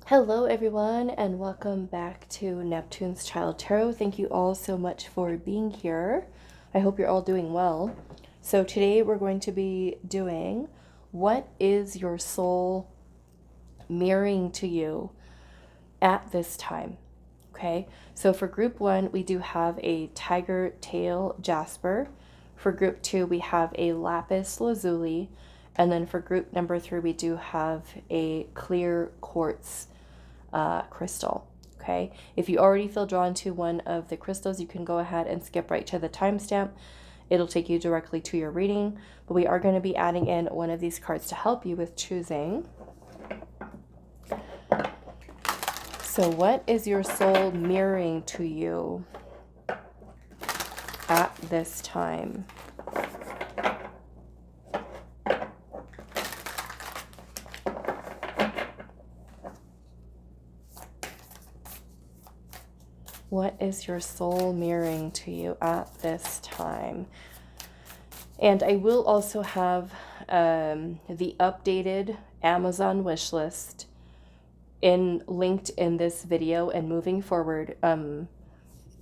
Hello everyone and welcome back to Neptune's Child Tarot. Thank you all so much for being here. I hope you're all doing well. So today we're going to be doing what is your soul mirroring to you at this time. Okay, so for group 1 we do have a tiger tail Jasper. For group 2 we have a Lapis Lazuli, and then for group number 3 we do have a clear quartz crystal. Okay, if you already feel drawn to one of the crystals, you can go ahead and skip right to the timestamp. It'll take you directly to your reading, but we are going to be adding in one of these cards to help you with choosing. So what is your soul mirroring to you at this time? What is your soul mirroring to you at this time? And I will also have the updated Amazon wish list linked in this video and moving forward.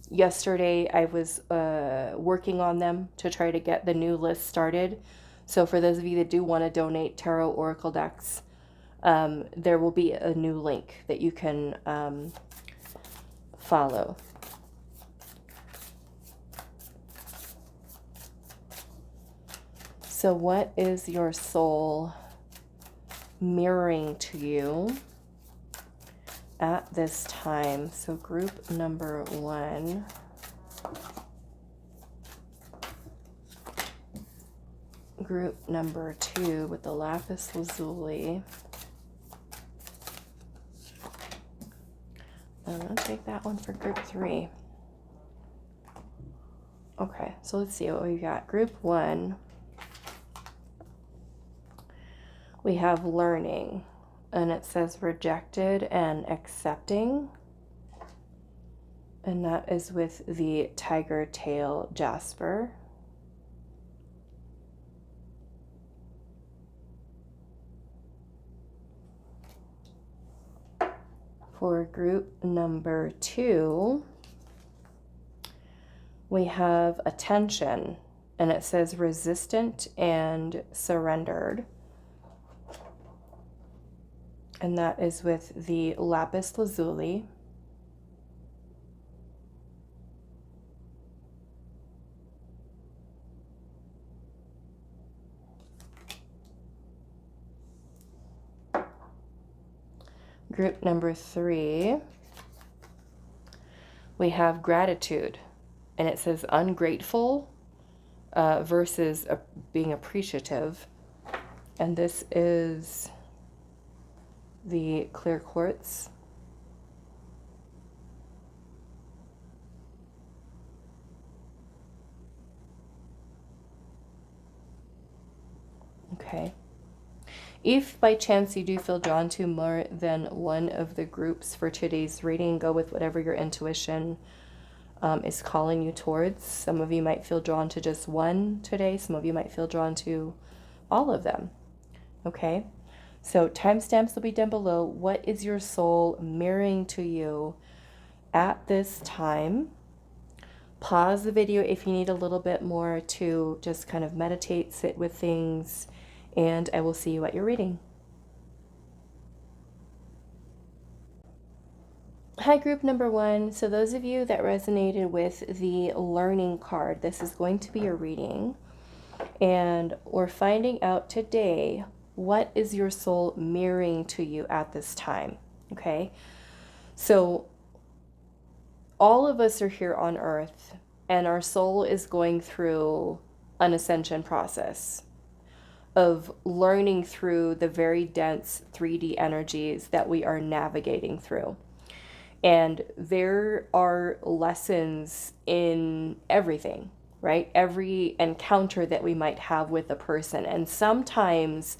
Yesterday I was working on them to try to get the new list started. So for those of you that do want to donate tarot oracle decks, there will be a new link that you can follow. So what is your soul mirroring to you at this time? So group number 1. Group number 2 with the Lapis Lazuli. I'm going to take that one for group 3. Okay, so let's see what we got. Group 1, we have learning, and it says rejected and accepting, and that is with the tiger tail Jasper. For group number 2, we have attention, and it says resistant and surrendered, and that is with the Lapis Lazuli. Group number 3, we have gratitude, and it says ungrateful versus being appreciative, and this is the clear quartz. Okay. If by chance you do feel drawn to more than one of the groups for today's reading, go with whatever your intuition is calling you towards. Some of you might feel drawn to just one today. Some of you might feel drawn to all of them. Okay, so timestamps will be down below. What is your soul mirroring to you at this time? Pause the video if you need a little bit more to just kind of meditate, sit with things, and I will see you at your reading. Hi, group number 1. So those of you that resonated with the learning card, this is going to be your reading. And we're finding out today, what is your soul mirroring to you at this time? Okay, so all of us are here on earth, and our soul is going through an ascension process of learning through the very dense 3D energies that we are navigating through. And there are lessons in everything, right? Every encounter that we might have with a person. And sometimes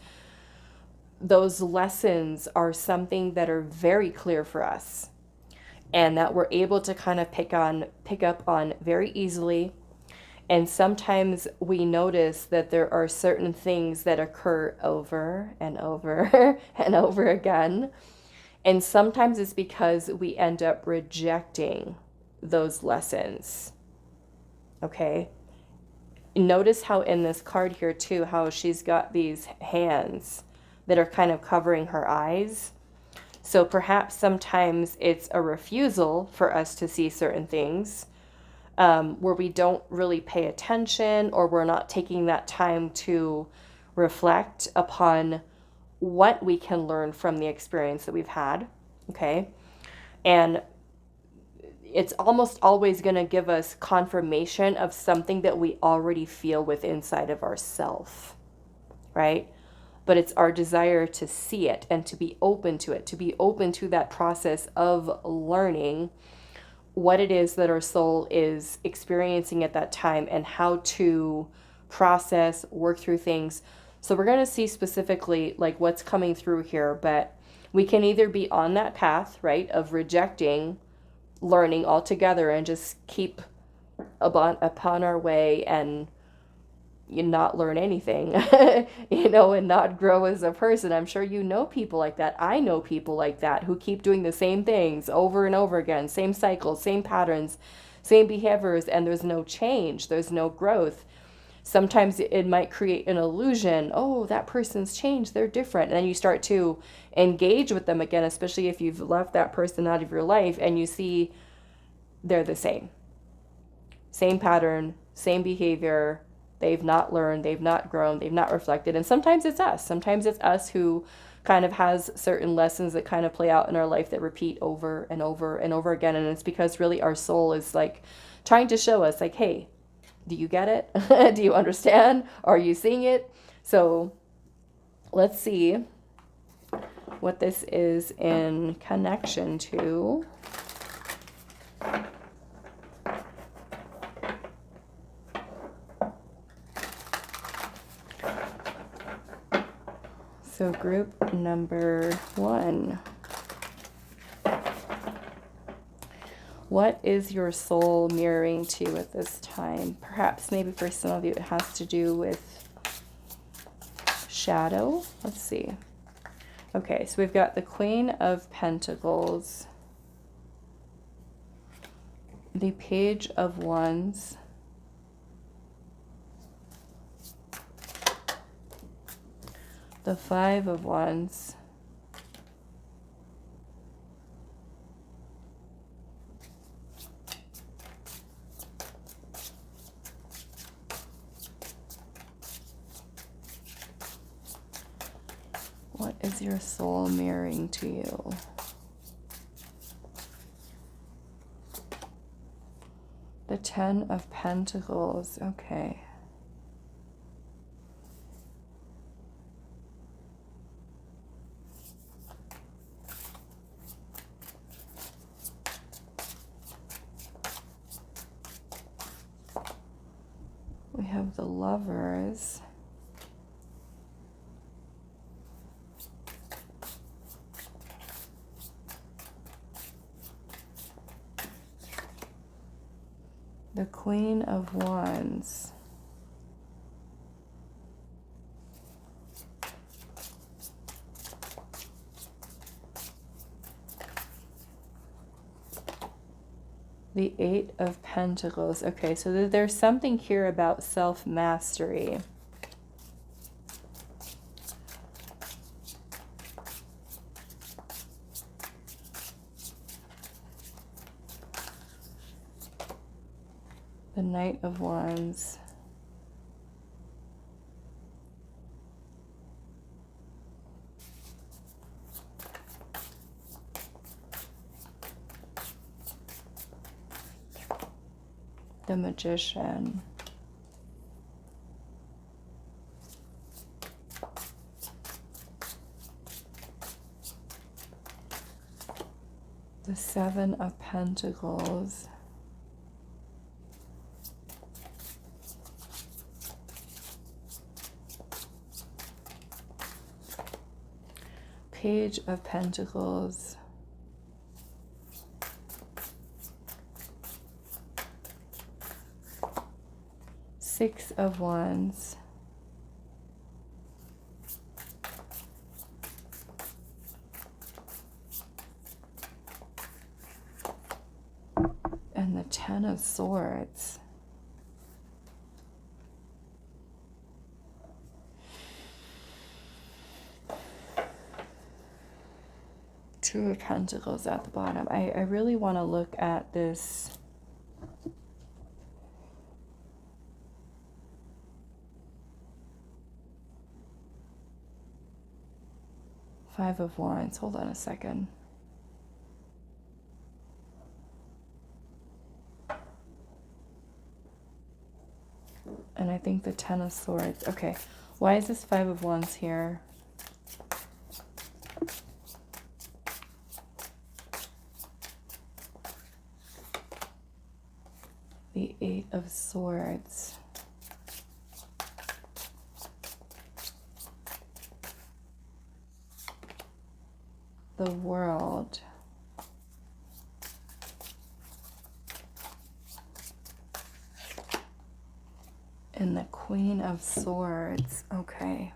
those lessons are something that are very clear for us and that we're able to kind of pick up on very easily. And sometimes we notice that there are certain things that occur over and over and over again. And sometimes it's because we end up rejecting those lessons. Okay? Notice how in this card here too, how she's got these hands that are kind of covering her eyes. So perhaps sometimes it's a refusal for us to see certain things, where we don't really pay attention, or we're not taking that time to reflect upon what we can learn from the experience that we've had. Okay? And it's almost always going to give us confirmation of something that we already feel within inside of ourself, right? But it's our desire to see it and to be open to it, to be open to that process of learning what it is that our soul is experiencing at that time and how to process, work through things. So we're going to see specifically like what's coming through here, but we can either be on that path, right, of rejecting learning altogether and just keep upon our way and you not learn anything, and not grow as a person. I'm sure you know people like that. I know people like that who keep doing the same things over and over again, same cycles, same patterns, same behaviors, and there's no change, there's no growth. Sometimes it might create an illusion, oh, that person's changed, they're different. And then you start to engage with them again, especially if you've left that person out of your life and you see they're the same. Same pattern, same behavior. They've not learned, they've not grown, they've not reflected. And sometimes it's us. Sometimes it's us who kind of has certain lessons that kind of play out in our life that repeat over and over and over again. And it's because really our soul is like trying to show us like, hey, do you get it? Do you understand? Are you seeing it? So let's see what this is in connection to. So group number 1. What is your soul mirroring to you at this time? Perhaps maybe for some of you it has to do with shadow. Let's see. Okay, so we've got the Queen of Pentacles, the Page of Wands, the Five of Wands, what is your soul mirroring to you? The Ten of Pentacles, okay. We have the Lovers. The Queen of Wands. The Eight of Pentacles. Okay, so there's something here about self-mastery. The Knight of Wands. The Magician. The Seven of Pentacles. Page of Pentacles. Six of Wands. Ten of Swords. Two of Pentacles at the bottom. I really want to look at this. Five of Wands. Hold on a second. And I think the Ten of Swords. Okay. Why is this Five of Wands here? The Eight of Swords. The World. And the Queen of Swords. Okay.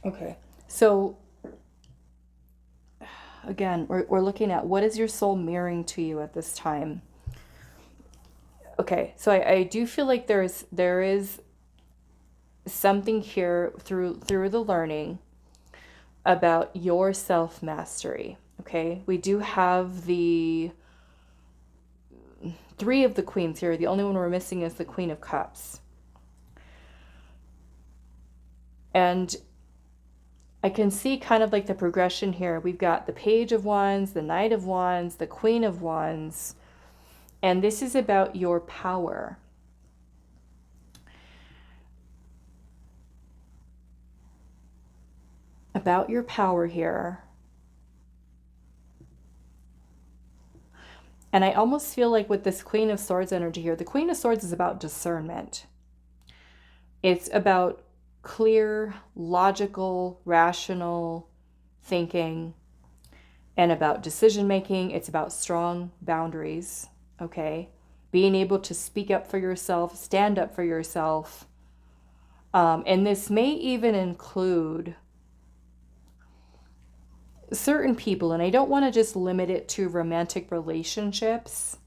Okay, so again, we're looking at what is your soul mirroring to you at this time. Okay, so I do feel like there is something here through the learning about your self-mastery. Okay, we do have the Three of the Queens here. The only one we're missing is the Queen of Cups. And I can see kind of like the progression here. We've got the Page of Wands, the Knight of Wands, the Queen of Wands, and this is about your power. About your power here. And I almost feel like with this Queen of Swords energy here, the Queen of Swords is about discernment. It's about clear, logical, rational thinking, and about decision making. It's about strong boundaries, okay? Being able to speak up for yourself, stand up for yourself. And this may even include certain people, and I don't want to just limit it to romantic relationships,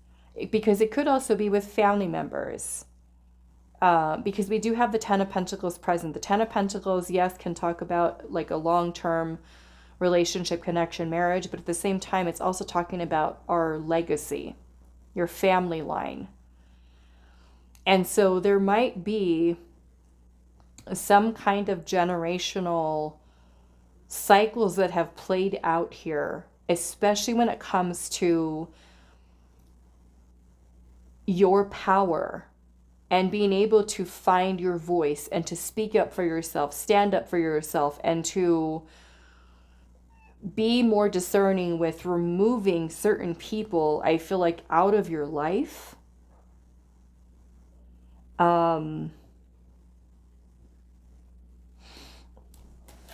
because it could also be with family members. Because we do have the Ten of Pentacles present. The Ten of Pentacles, yes, can talk about like a long-term relationship, connection, marriage, but at the same time, it's also talking about our legacy, your family line. And so there might be some kind of generational cycles that have played out here, especially when it comes to your power and being able to find your voice and to speak up for yourself, stand up for yourself, and to be more discerning with removing certain people, I feel like, out of your life.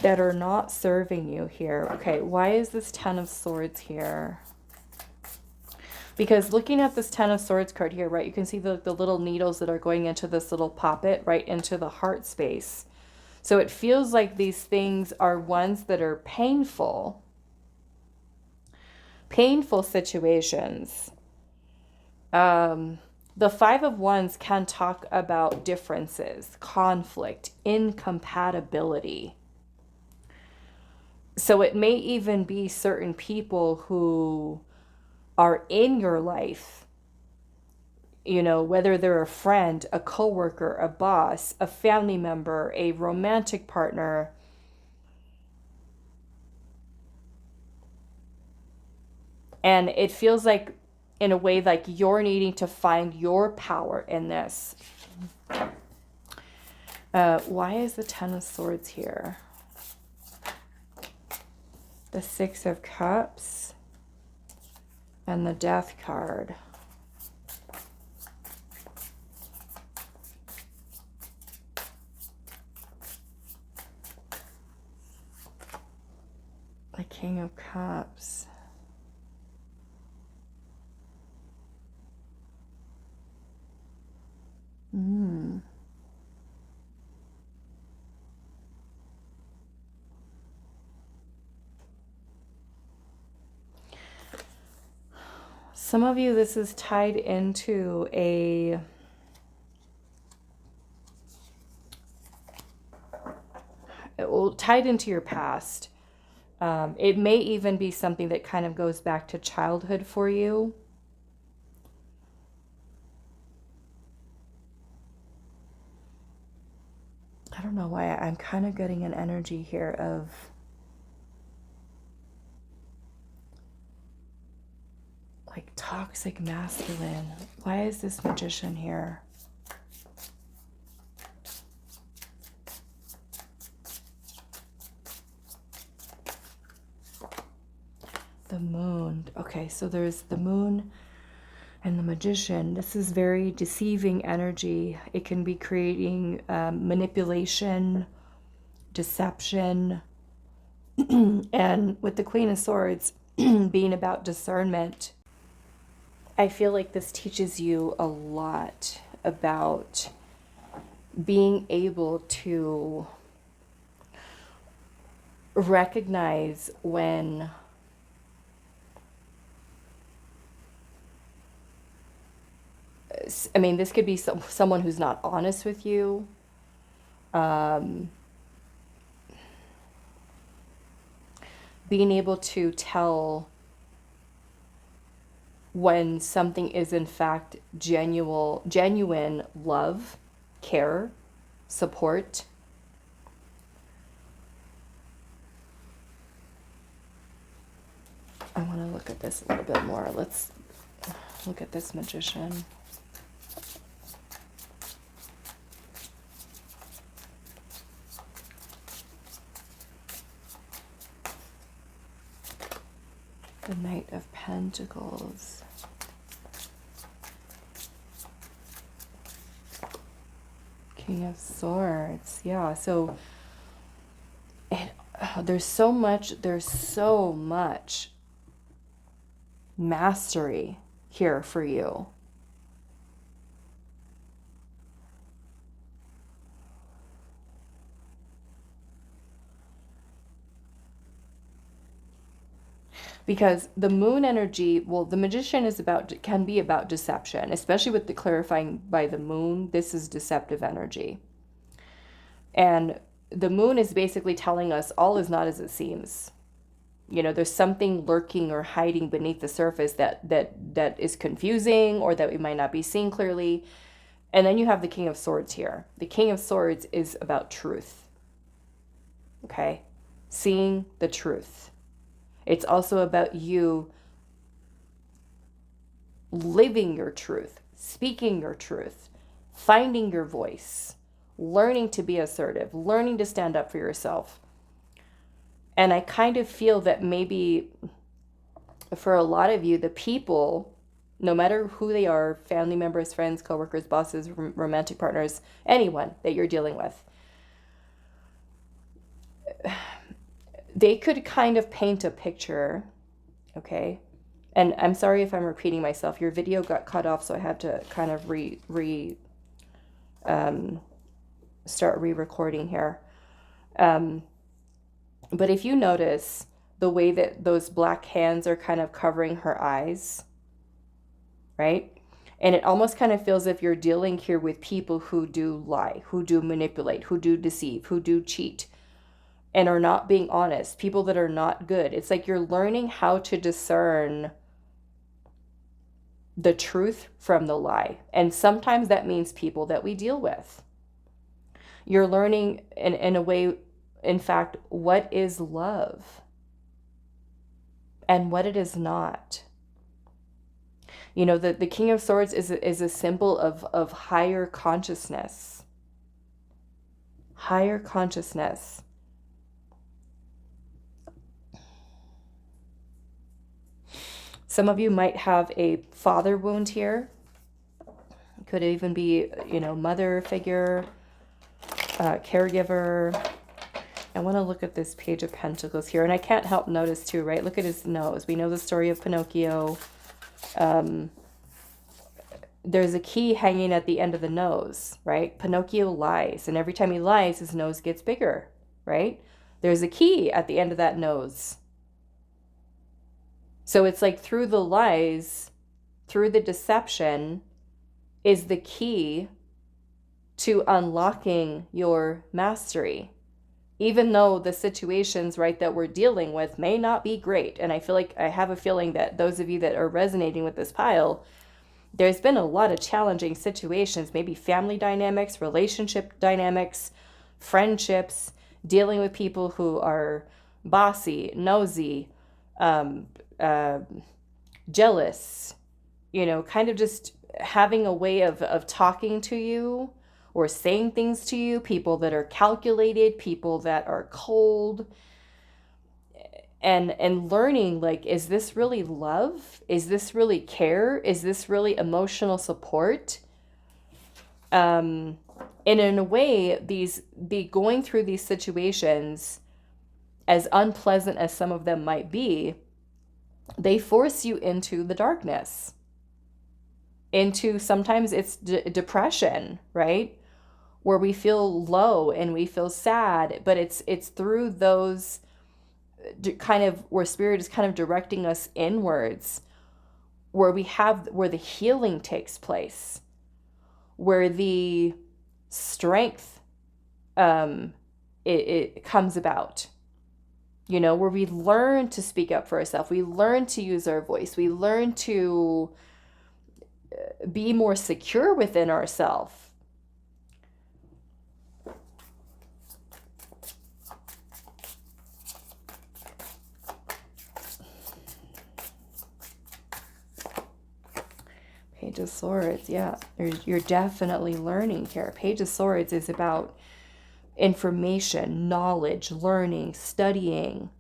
That are not serving you here. Okay, why is this Ten of Swords here? Because looking at this Ten of Swords card here, right, you can see the little needles that are going into this little poppet, right into the heart space. So it feels like these things are ones that are painful. Painful situations. The Five of Wands can talk about differences, conflict, incompatibility. So it may even be certain people who are in your life, you know, whether they're a friend, a coworker, a boss, a family member, a romantic partner. And it feels like, in a way, like you're needing to find your power in this. Why is the Ten of Swords here? The Six of Cups and the Death card. The King of Cups. Some of you, this is tied into tied into your past. It may even be something that kind of goes back to childhood for you. I don't know why I'm kind of getting an energy here of like toxic masculine. Why is this Magician here? The Moon. Okay, so there's the Moon and the Magician. This is very deceiving energy. It can be creating manipulation, deception, and with the Queen of Swords being about discernment. I feel like this teaches you a lot about being able to recognize when I mean, this could be someone who's not honest with you. Being able to tell when something is in fact genuine love, care, support. I want to look at this a little bit more. Let's look at this Magician. The Knight of Pentacles. King of Swords. Yeah, so there's so much mastery here for you. Because the Moon energy, well, the Magician can be about deception, especially with the clarifying by the Moon. This is deceptive energy. And the Moon is basically telling us all is not as it seems. You know, there's something lurking or hiding beneath the surface that is confusing or that we might not be seeing clearly. And then you have the King of Swords here. The King of Swords is about truth. Okay? Seeing the truth. It's also about you living your truth, speaking your truth, finding your voice, learning to be assertive, learning to stand up for yourself. And I kind of feel that maybe for a lot of you, the people, no matter who they are, family members, friends, coworkers, bosses, romantic partners, anyone that you're dealing with, they could kind of paint a picture, okay? And I'm sorry if I'm repeating myself. Your video got cut off, so I had to kind of start re-recording here. But if you notice the way that those black hands are kind of covering her eyes, right? And it almost kind of feels as if you're dealing here with people who do lie, who do manipulate, who do deceive, who do cheat, and are not being honest, people that are not good. It's like you're learning how to discern the truth from the lie. And sometimes that means people that we deal with. You're learning in a way, in fact, what is love and what it is not. You know, the King of Swords is a symbol of higher consciousness. Higher consciousness. Some of you might have a father wound here. Could even be, you know, mother figure, caregiver. I want to look at this Page of Pentacles here. And I can't help notice too, right? Look at his nose. We know the story of Pinocchio. There's a key hanging at the end of the nose, right? Pinocchio lies. And every time he lies, his nose gets bigger, right? There's a key at the end of that nose. So it's like through the lies, through the deception is the key to unlocking your mastery. Even though the situations, right, that we're dealing with may not be great. And I have a feeling that those of you that are resonating with this pile, there's been a lot of challenging situations, maybe family dynamics, relationship dynamics, friendships, dealing with people who are bossy, nosy, jealous, kind of just having a way of talking to you or saying things to you, people that are calculated, people that are cold, and learning, like, is this really love? Is this really care? Is this really emotional support? And in a way, going through these situations, as unpleasant as some of them might be, they force you into the darkness, into sometimes it's depression, right? Where we feel low and we feel sad, but it's through those kind of where spirit is kind of directing us inwards, where the healing takes place, where the strength it comes about, where we learn to speak up for ourselves, we learn to use our voice, we learn to be more secure within ourselves. Page of Swords, yeah, you're definitely learning here. Page of Swords is about information, knowledge, learning, studying,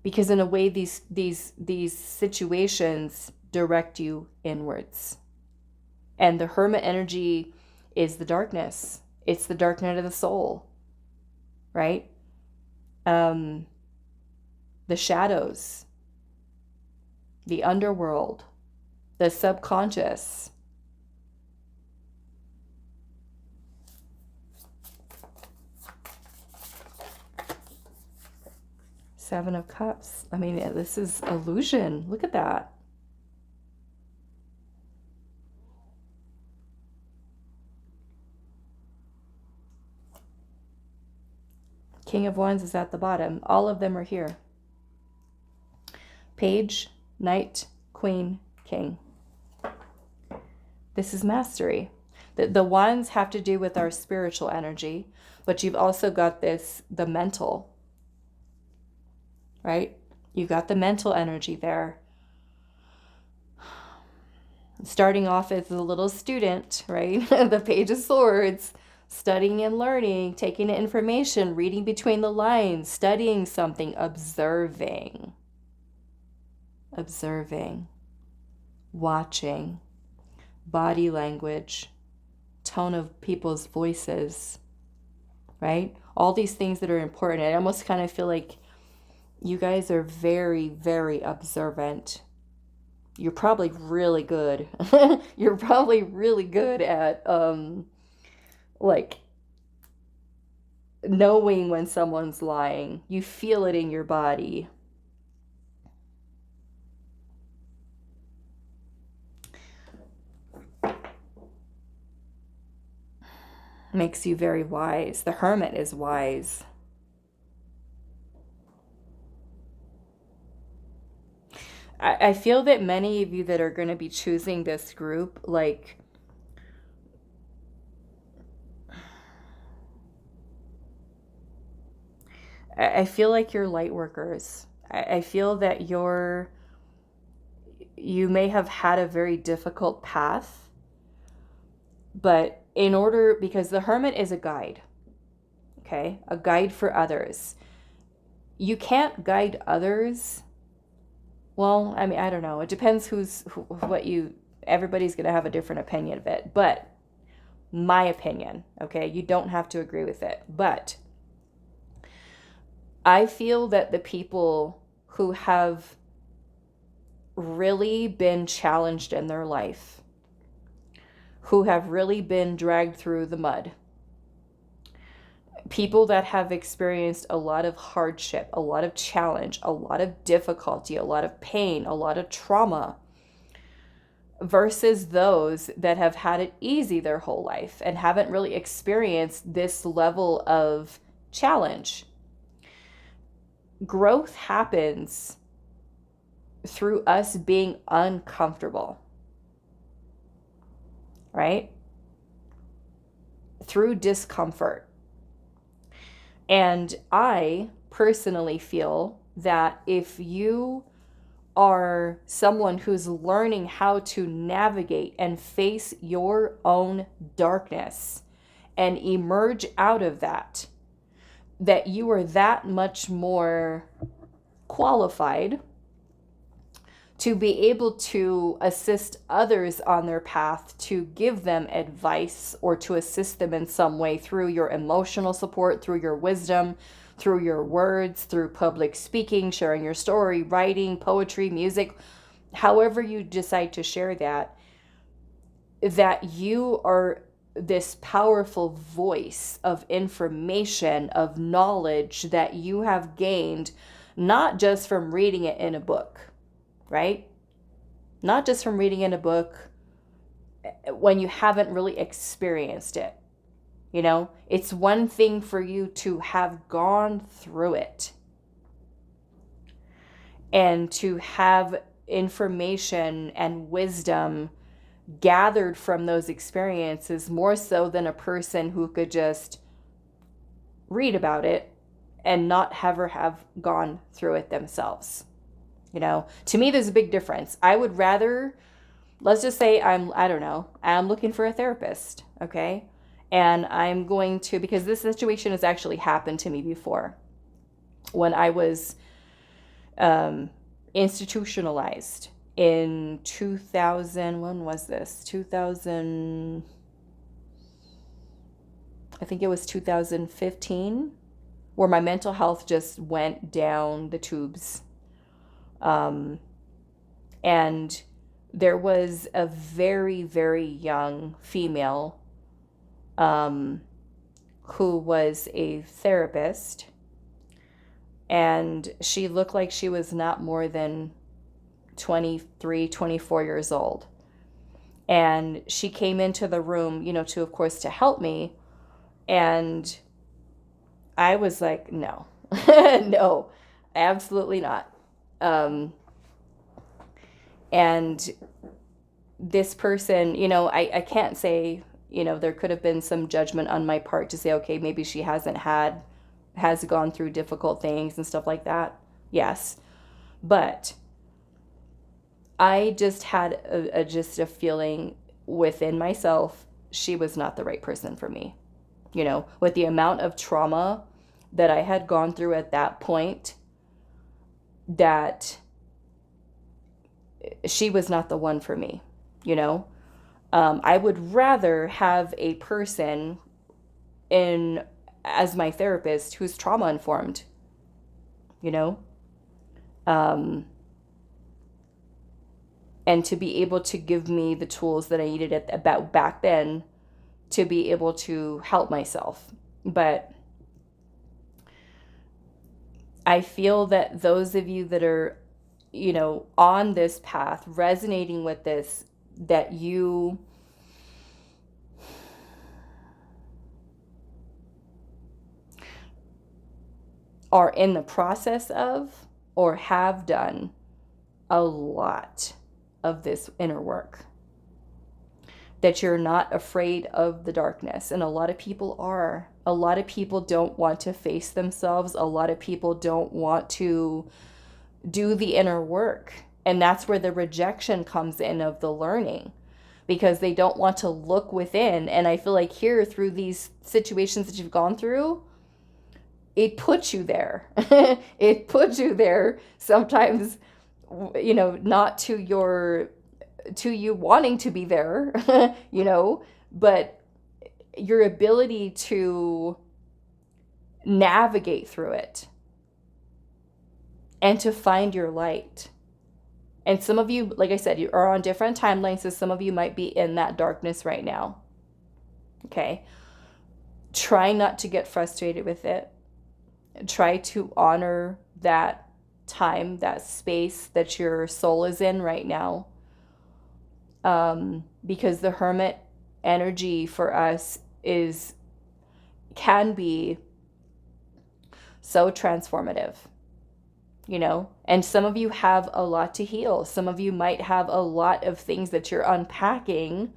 because in a way these situations direct you inwards. And the Hermit energy is the darkness. It's the dark night of the soul, right? The shadows, the underworld, the subconscious. Seven of Cups. I mean, this is illusion. Look at that. King of Wands is at the bottom. All of them are here. Page, Knight, Queen, King. This is mastery. The wands have to do with our spiritual energy, but you've also got the mental, right? You've got the mental energy there. Starting off as a little student, right? The Page of Swords, studying and learning, taking in information, reading between the lines, studying something, observing, watching, body language, tone of people's voices, right? All these things that are important. I almost kind of feel like you guys are very, very observant. You're probably really good. You're probably really good at like knowing when someone's lying. You feel it in your body. Makes you very wise. The Hermit is wise. I feel that many of you that are going to be choosing this group, like, I feel like you're light workers. I feel that you may have had a very difficult path, but because the Hermit is a guide, okay? A guide for others. You can't guide others. Well, I mean, I don't know. It depends everybody's going to have a different opinion of it. But my opinion, okay? You don't have to agree with it. But I feel that the people who have really been challenged in their life, who have really been dragged through the mud, people that have experienced a lot of hardship, a lot of challenge, a lot of difficulty, a lot of pain, a lot of trauma, versus those that have had it easy their whole life and haven't really experienced this level of challenge. Growth happens through us being uncomfortable, right? Through discomfort. And I personally feel that if you are someone who's learning how to navigate and face your own darkness and emerge out of that, that you are that much more qualified to be able to assist others on their path, to give them advice or to assist them in some way through your emotional support, through your wisdom, through your words, through public speaking, sharing your story, writing, poetry, music, however you decide to share that, that you are this powerful voice of information, of knowledge that you have gained, not just from reading it in a book, right? Not just from reading in a book when you haven't really experienced it. You know, it's one thing for you to have gone through it and to have information and wisdom gathered from those experiences, more so than a person who could just read about it and not ever have gone through it themselves. You know, to me, there's a big difference. I would rather, let's just say I'm looking for a therapist, okay? And I'm going to, because this situation has actually happened to me before. When I was institutionalized in 2000, when was this? 2000, I think it was 2015, where my mental health just went down the tubes. And there was a very, very young female who was a therapist, and she looked like she was not more than 23, 24 years old. And she came into the room, you know, to, of course, to help me. And I was like, no, no, absolutely not. And this person, you know, I can't say, you know, there could have been some judgment on my part to say, okay, maybe she has gone through difficult things and stuff like that. Yes. But I just had a feeling within myself, she was not the right person for me. You know, with the amount of trauma that I had gone through at that point, that she was not the one for me, you know. I would rather have a person as my therapist who's trauma informed, you know, and to be able to give me the tools that I needed about back then to be able to help myself. But I feel that those of you that are, you know, on this path, resonating with this, that you are in the process of or have done a lot of this inner work, that you're not afraid of the darkness. And a lot of people are. A lot of people don't want to face themselves. A lot of people don't want to do the inner work. And that's where the rejection comes in of the learning, because they don't want to look within. And I feel like here, through these situations that you've gone through, it puts you there. It puts you there sometimes, you know, not to you wanting to be there, you know, but your ability to navigate through it and to find your light. And some of you, like I said, you are on different timelines, so some of you might be in that darkness right now. Okay. Try not to get frustrated with it. Try to honor that time, that space that your soul is in right now. because the Hermit energy for us can be so transformative, you know, and some of you have a lot to heal. Some of you might have a lot of things that you're unpacking.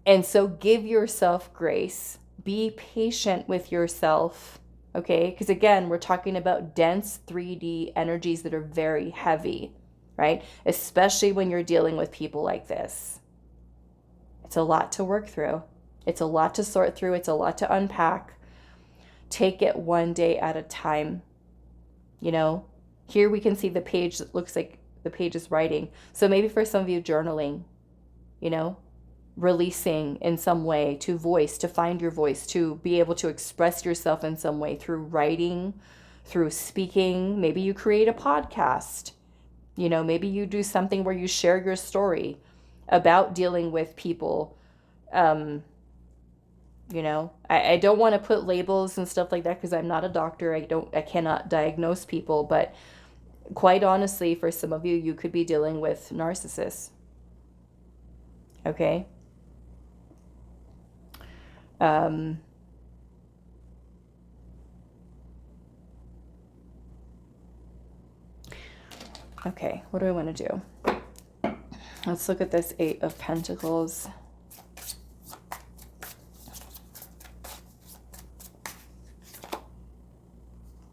And so give yourself grace, be patient with yourself. Okay, because again, we're talking about dense 3D energies that are very heavy, right? Especially when you're dealing with people like this. It's a lot to work through. It's a lot to sort through. It's a lot to unpack. Take it one day at a time. You know, here we can see the page that looks like the page is writing. So maybe for some of you, journaling, you know, releasing in some way, to find your voice, to be able to express yourself in some way through writing, through speaking. Maybe you create a podcast, you know, maybe you do something where you share your story about dealing with people. You know, I don't want to put labels and stuff like that because I'm not a doctor. I cannot diagnose people, but quite honestly, for some of you, you could be dealing with narcissists. Okay. Okay, what do I want to do? Let's look at this 8 of Pentacles.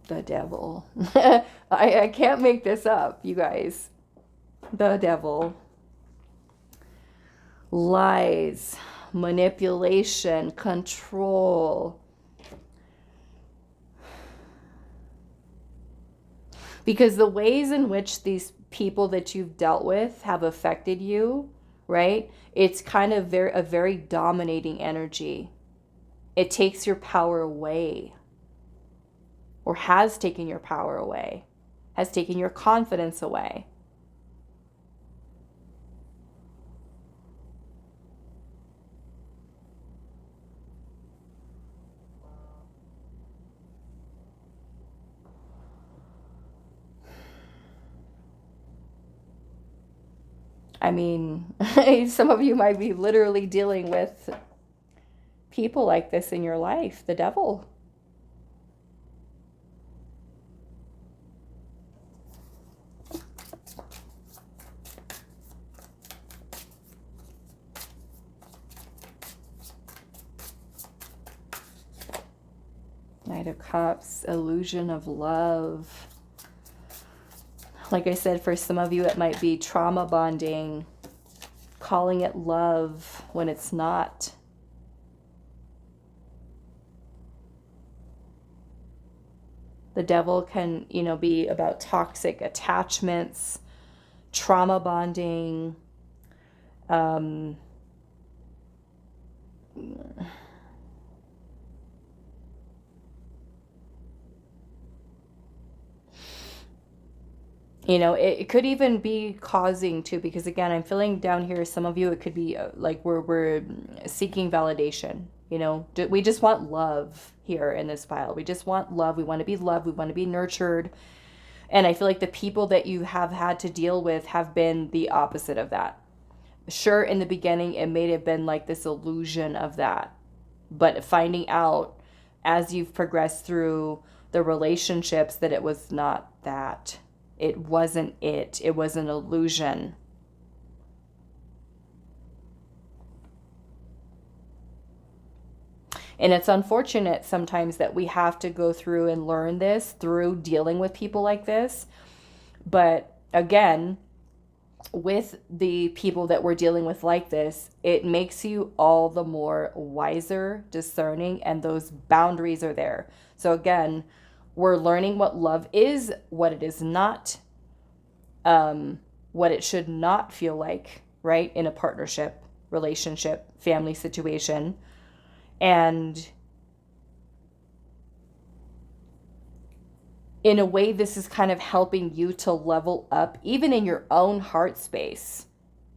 The Devil. I can't make this up, you guys. The Devil. Lies, manipulation, control. Because the ways in which these people that you've dealt with have affected you, right? It's kind of a very dominating energy. It takes your power away, or has taken your power away, has taken your confidence away. I mean, some of you might be literally dealing with people like this in your life, the devil. Knight of Cups, illusion of love. Like I said, for some of you, it might be trauma bonding, calling it love when it's not. The devil can, you know, be about toxic attachments, trauma bonding, you know, it could even be causing too, because again, I'm feeling down here, some of you, it could be like we're seeking validation. You know, we just want love here in this pile. We just want love. We want to be loved. We want to be nurtured. And I feel like the people that you have had to deal with have been the opposite of that. Sure, in the beginning, it may have been like this illusion of that. But finding out as you've progressed through the relationships that it was not that. It wasn't it. It was an illusion. And it's unfortunate sometimes that we have to go through and learn this through dealing with people like this. But again, with the people that we're dealing with like this, it makes you all the more wiser, discerning, and those boundaries are there. So again, we're learning what love is, what it is not, what it should not feel like, right? In a partnership, relationship, family situation. And in a way, this is kind of helping you to level up, even in your own heart space,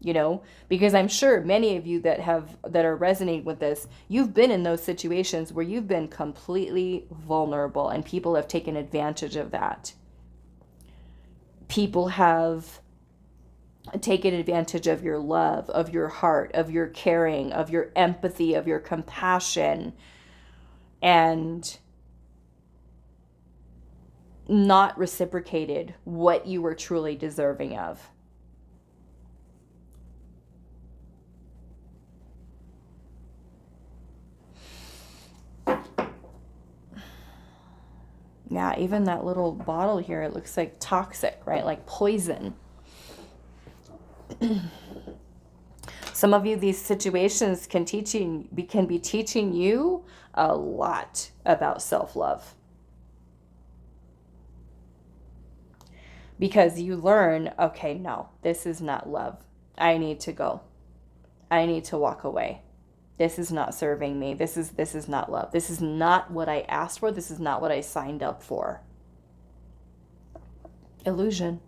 you know, because I'm sure many of you that are resonating with this, you've been in those situations where you've been completely vulnerable and people have taken advantage of that. People have taken advantage of your love, of your heart, of your caring, of your empathy, of your compassion, and not reciprocated what you were truly deserving of. Yeah, even that little bottle here, it looks like toxic, right? Like poison. Some of you, these situations can be teaching you a lot about self-love. Because you learn, okay, no, this is not love. I need to go. I need to walk away. This is not serving me. This is not love. This is not what I asked for. This is not what I signed up for. Illusion.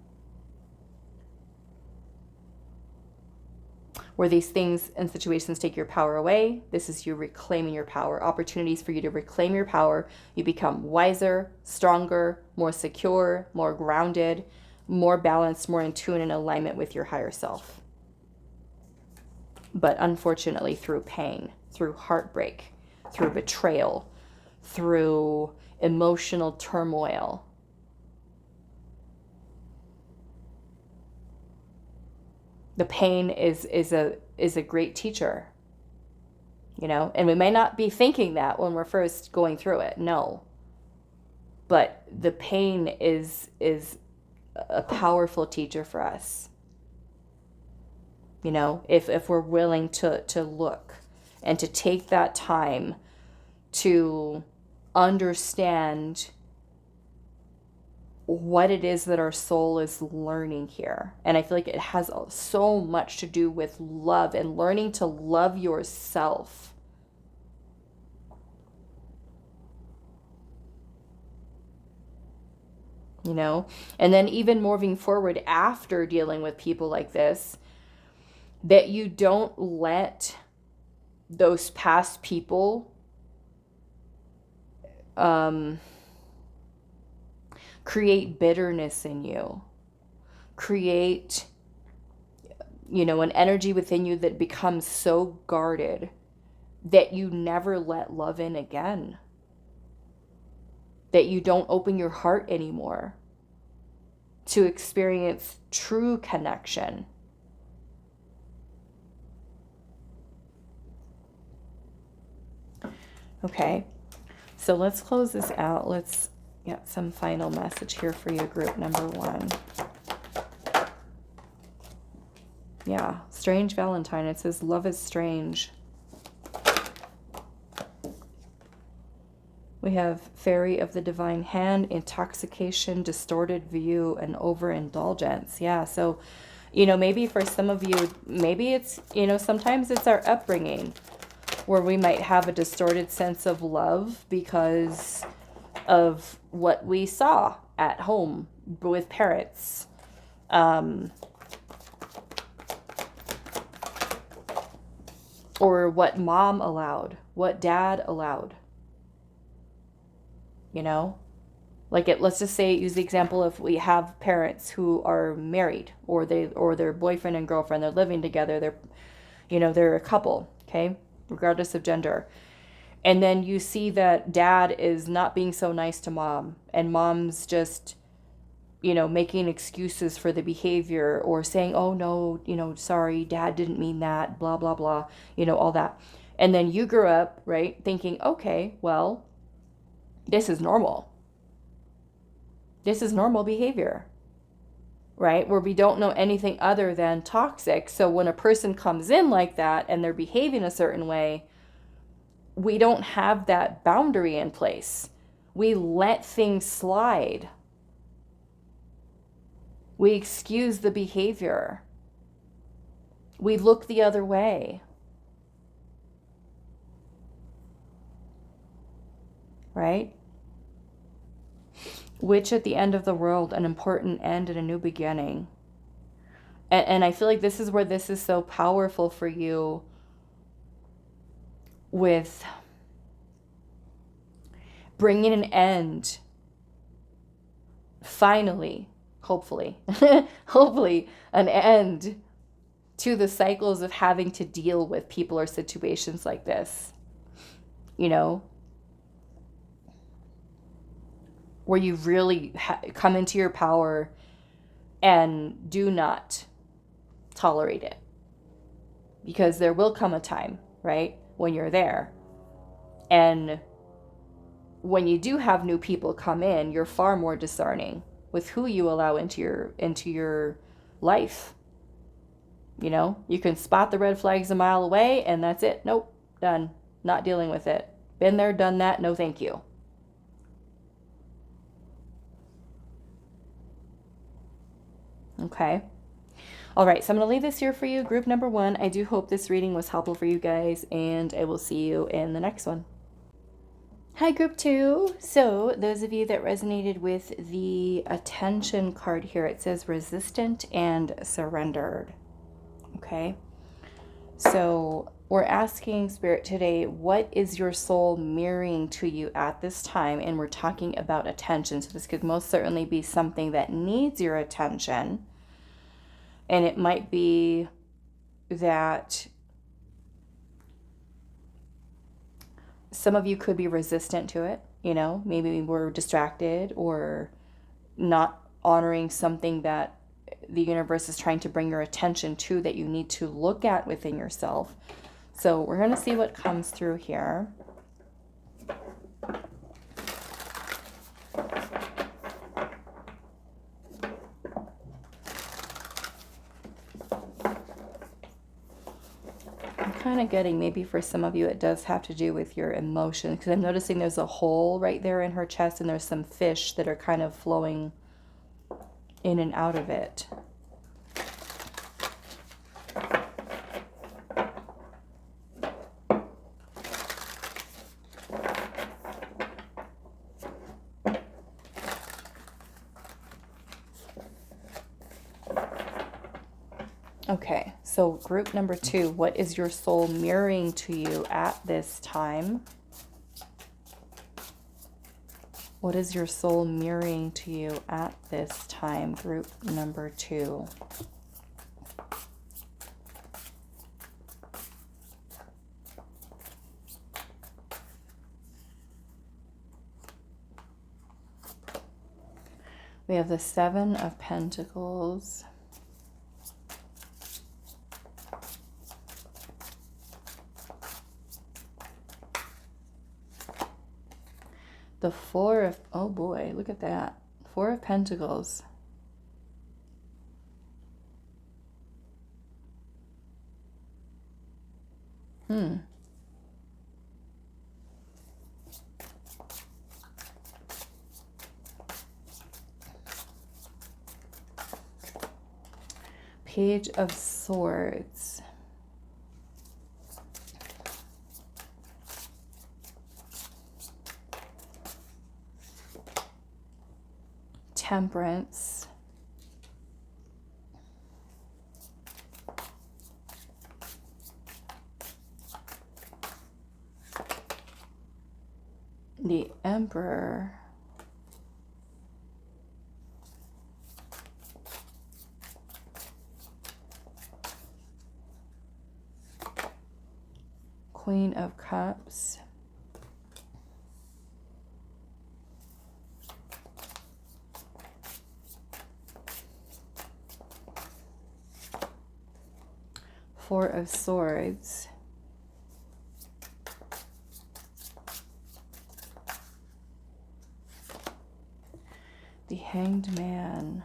Where these things and situations take your power away, this is you reclaiming your power. Opportunities for you to reclaim your power. You become wiser, stronger, more secure, more grounded, more balanced, more in tune and alignment with your higher self. But unfortunately, through pain, through heartbreak, through betrayal, through emotional turmoil. The pain is a great teacher, you know, and we may not be thinking that when we're first going through it. No, but the pain is a powerful teacher for us. You know, if we're willing to look and to take that time to understand what it is that our soul is learning here. And I feel like it has so much to do with love and learning to love yourself. You know, and then even moving forward after dealing with people like this, that you don't let those past people create bitterness in you, create, you know, an energy within you that becomes so guarded that you never let love in again, that you don't open your heart anymore to experience true connection. Okay, so let's close this out. Let's get some final message here for you, group number 1. Yeah, strange Valentine. It says love is strange. We have Fairy of the Divine Hand, intoxication, distorted view, and overindulgence. Yeah, so, you know, maybe for some of you, maybe it's, you know, sometimes it's our upbringing where we might have a distorted sense of love because of what we saw at home with parents. Or what mom allowed, what dad allowed. You know, like let's just say, use the example of we have parents who are married, or their boyfriend and girlfriend, they're living together, they're a couple, okay, regardless of gender. And then you see that dad is not being so nice to mom, and mom's just, you know, making excuses for the behavior, or saying, oh no, you know, sorry, dad didn't mean that, blah, blah, blah, you know, all that. And then you grew up, right, thinking, okay, well, this is normal. This is normal behavior, right? Where we don't know anything other than toxic. So when a person comes in like that and they're behaving a certain way, we don't have that boundary in place. We let things slide. We excuse the behavior. We look the other way. Right? Which at the end of the world, an important end and a new beginning. And I feel like this is where this is so powerful for you, with bringing an end, finally, hopefully, hopefully an end to the cycles of having to deal with people or situations like this, you know, where you really come into your power and do not tolerate it. Because there will come a time, right, when you're there. And when you do have new people come in, you're far more discerning with who you allow into your life. You know, you can spot the red flags a mile away and that's it. Nope, done. Not dealing with it. Been there, done that. No, thank you. Okay. All right, so I'm going to leave this here for you, group number 1. I do hope this reading was helpful for you guys, and I will see you in the next one. Hi, group 2. So those of you that resonated with the attention card here, it says resistant and surrendered. Okay. So we're asking Spirit today, what is your soul mirroring to you at this time? And we're talking about attention. So this could most certainly be something that needs your attention. And it might be that some of you could be resistant to it, you know, maybe we're distracted or not honoring something that the universe is trying to bring your attention to that you need to look at within yourself. So we're going to see what comes through here. Kind of getting maybe for some of you it does have to do with your emotions, because I'm noticing there's a hole right there in her chest and there's some fish that are kind of flowing in and out of it. Okay, so group number 2, what is your soul mirroring to you at this time? What is your soul mirroring to you at this time, group number 2? We have the 7 of Pentacles. The 4 of, oh boy, look at that. 4 of Pentacles. Page of Swords. Temperance. The Emperor. Queen of Cups. Four of Swords. The Hanged Man.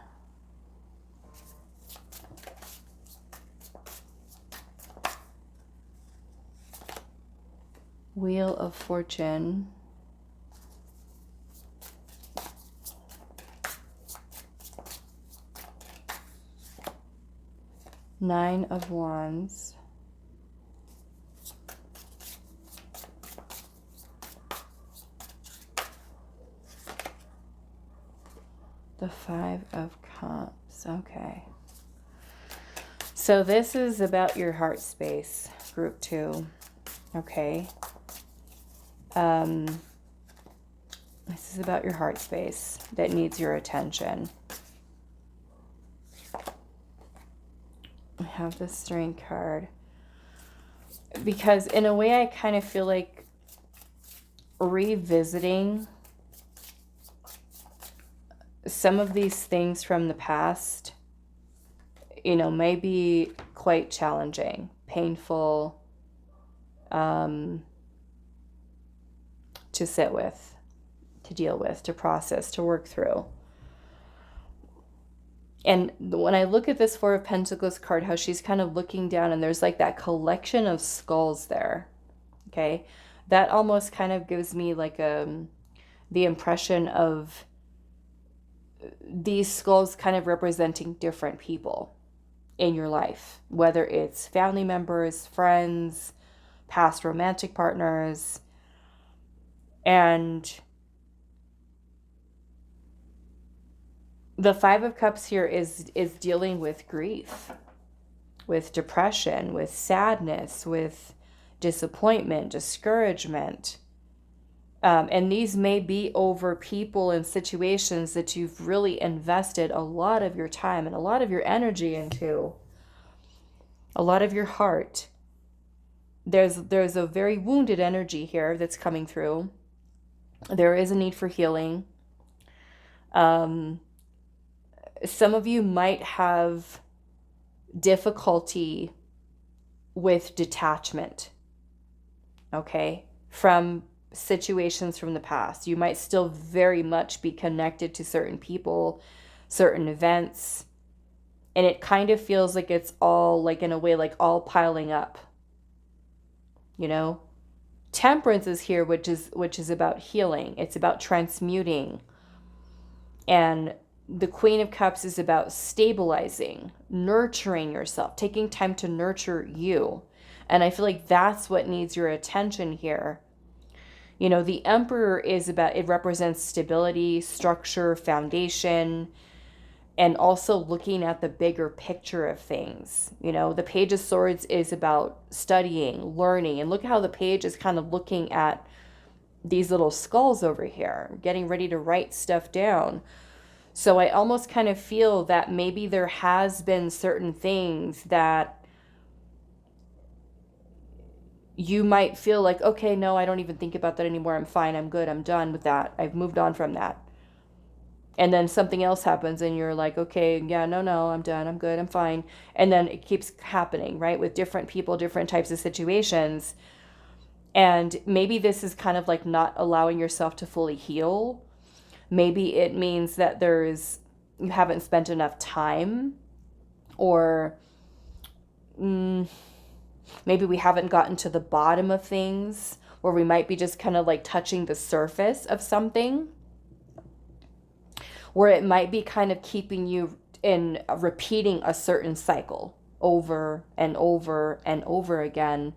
Wheel of Fortune. Nine of Wands. The Five of Cups. Okay. So this is about your heart space, group 2. Okay. This is about your heart space that needs your attention. I have the Strength card. Because in a way I kind of feel like revisiting some of these things from the past, you know, may be quite challenging, painful, to sit with, to deal with, to process, to work through. And when I look at this Four of Pentacles card, how she's kind of looking down and there's like that collection of skulls there. Okay. That almost kind of gives me like the impression of these skulls kind of representing different people in your life, whether it's family members, friends, past romantic partners. And the Five of Cups here is dealing with grief, with depression, with sadness, with disappointment, discouragement. And these may be over people and situations that you've really invested a lot of your time and a lot of your energy into, a lot of your heart. There's a very wounded energy here that's coming through. There is a need for healing. Some of you might have difficulty with detachment, okay, from situations from the past. You might still very much be connected to certain people, certain events, and it kind of feels like it's all, like, in a way, like all piling up, you know. Temperance is here, which is about healing. It's about transmuting. And the Queen of Cups is about stabilizing, nurturing yourself, taking time to nurture you. And I feel like that's what needs your attention here. You know, the Emperor is about, it represents stability, structure, foundation, and also looking at the bigger picture of things. You know, the Page of Swords is about studying, learning, and look how the page is kind of looking at these little skulls over here, getting ready to write stuff down. So I almost kind of feel that maybe there has been certain things that you might feel like, okay, no, I don't even think about that anymore. I'm fine. I'm good. I'm done with that. I've moved on from that. And then something else happens and you're like, okay, yeah, no, I'm done. I'm good. I'm fine. And then it keeps happening, right? With different people, different types of situations. And maybe this is kind of like not allowing yourself to fully heal. Maybe it means that you haven't spent enough time, or maybe we haven't gotten to the bottom of things, or we might be just kind of like touching the surface of something, where it might be kind of keeping you in repeating a certain cycle over and over and over again.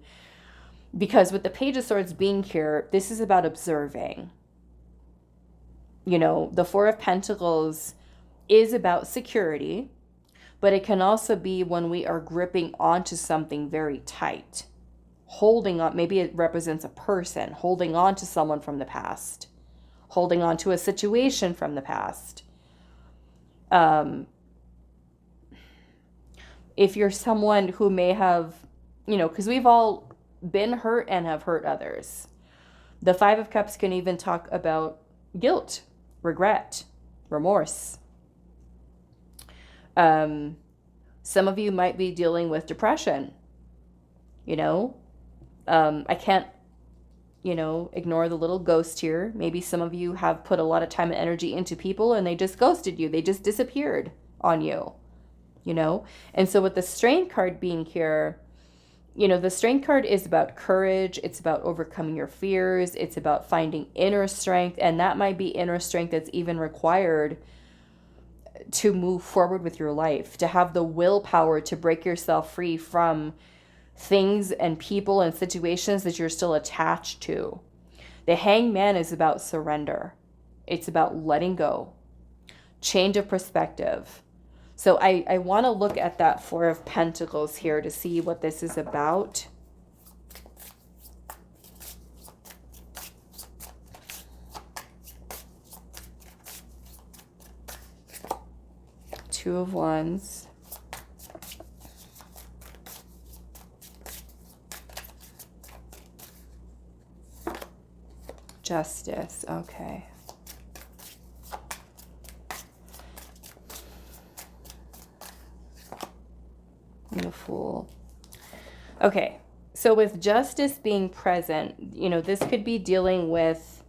Because with the Page of Swords being here, this is about observing. You know, the Four of Pentacles is about security, but it can also be when we are gripping onto something very tight. Holding on, maybe it represents a person, holding on to someone from the past, holding on to a situation from the past. If you're someone who may have, you know, because we've all been hurt and have hurt others. The Five of Cups can even talk about guilt, regret, remorse. Some of you might be dealing with depression. You know, I can't, you know, ignore the little ghost here. Maybe some of you have put a lot of time and energy into people and they just ghosted you. They just disappeared on you, you know? And so with the Strength card being here, you know, the Strength card is about courage. It's about overcoming your fears. It's about finding inner strength. And that might be inner strength that's even required to move forward with your life, to have the willpower to break yourself free from things and people and situations that you're still attached to. The Hanged Man is about surrender. It's about letting go, change of perspective. So I want to look at that Four of Pentacles here to see what this is about. Two of Wands. Justice. Okay. The Fool. Okay. So with justice being present, you know, this could be dealing with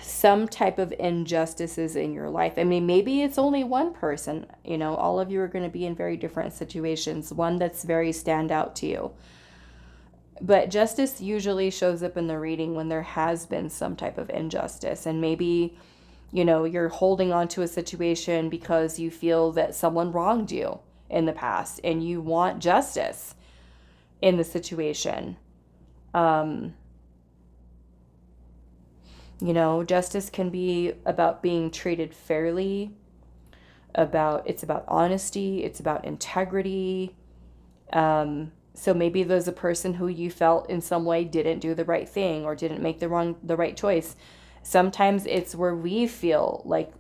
some type of injustices in your life. I mean, maybe it's only one person, you know, all of you are going to be in very different situations, one that's very stand out to you. But justice usually shows up in the reading when there has been some type of injustice. And maybe, you know, you're holding on to a situation because you feel that someone wronged you in the past and you want justice in the situation. You know, justice can be about being treated fairly, it's about honesty, it's about integrity. So maybe there's a person who you felt in some way didn't do the right thing or didn't make the right choice. Sometimes it's where we feel like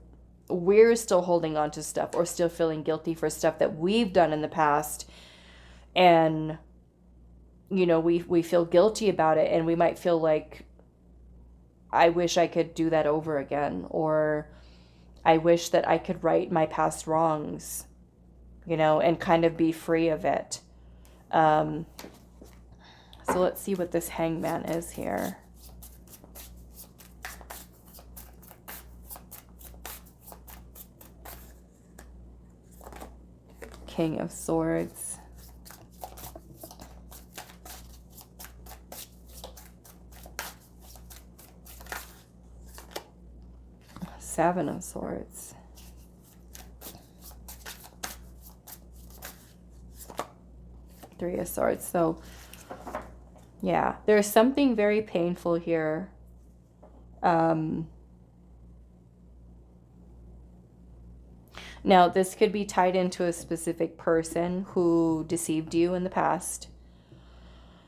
we're still holding on to stuff or still feeling guilty for stuff that we've done in the past. And, you know, we feel guilty about it, and we might feel like, I wish I could do that over again, or I wish that I could right my past wrongs, you know, and kind of be free of it. So let's see what this Hangman is here. King of Swords. Seven of Swords. Three of Swords. So, yeah, there's something very painful here. Now, this could be tied into a specific person who deceived you in the past.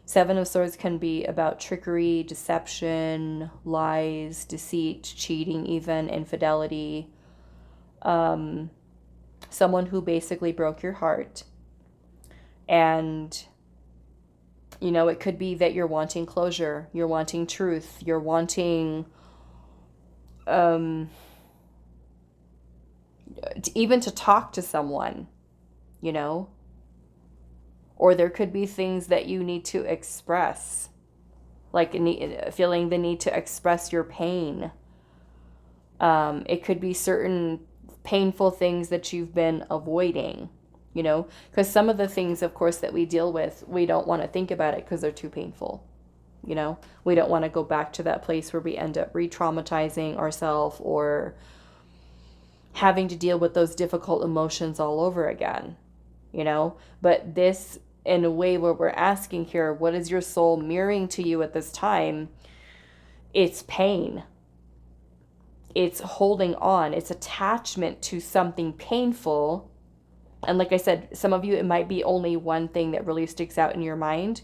Seven of Swords can be about trickery, deception, lies, deceit, cheating, even infidelity. Someone who basically broke your heart. And, you know, it could be that you're wanting closure, you're wanting truth, you're wanting even to talk to someone, you know. Or there could be things that you need to express, like feeling the need to express your pain. It could be certain painful things that you've been avoiding, you know, because some of the things, of course, that we deal with, we don't want to think about it because they're too painful. You know, we don't want to go back to that place where we end up re-traumatizing ourselves or having to deal with those difficult emotions all over again, you know. But this, in a way where we're asking here, what is your soul mirroring to you at this time? It's pain. It's holding on. It's attachment to something painful. And like I said, some of you, it might be only one thing that really sticks out in your mind.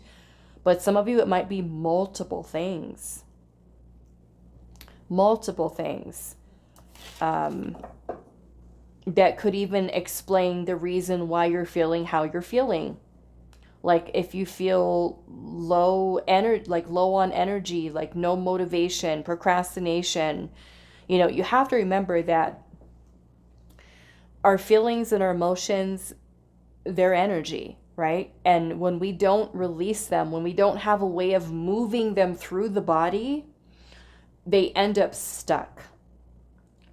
But some of you, it might be multiple things. Multiple things. That could even explain the reason why you're feeling how you're feeling. Like if you feel low on energy, like no motivation, procrastination, you know, you have to remember that our feelings and our emotions, they're energy, right? And when we don't release them, when we don't have a way of moving them through the body, they end up stuck,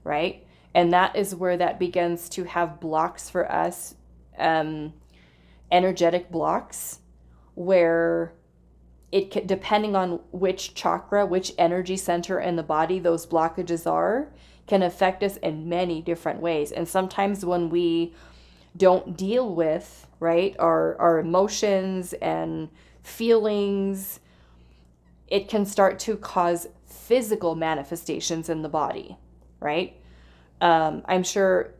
right? And that is where that begins to have blocks for us, energetic blocks, where depending on which chakra, which energy center in the body those blockages are, can affect us in many different ways. And sometimes when we don't deal with, right, our emotions and feelings, it can start to cause physical manifestations in the body, right? I'm sure,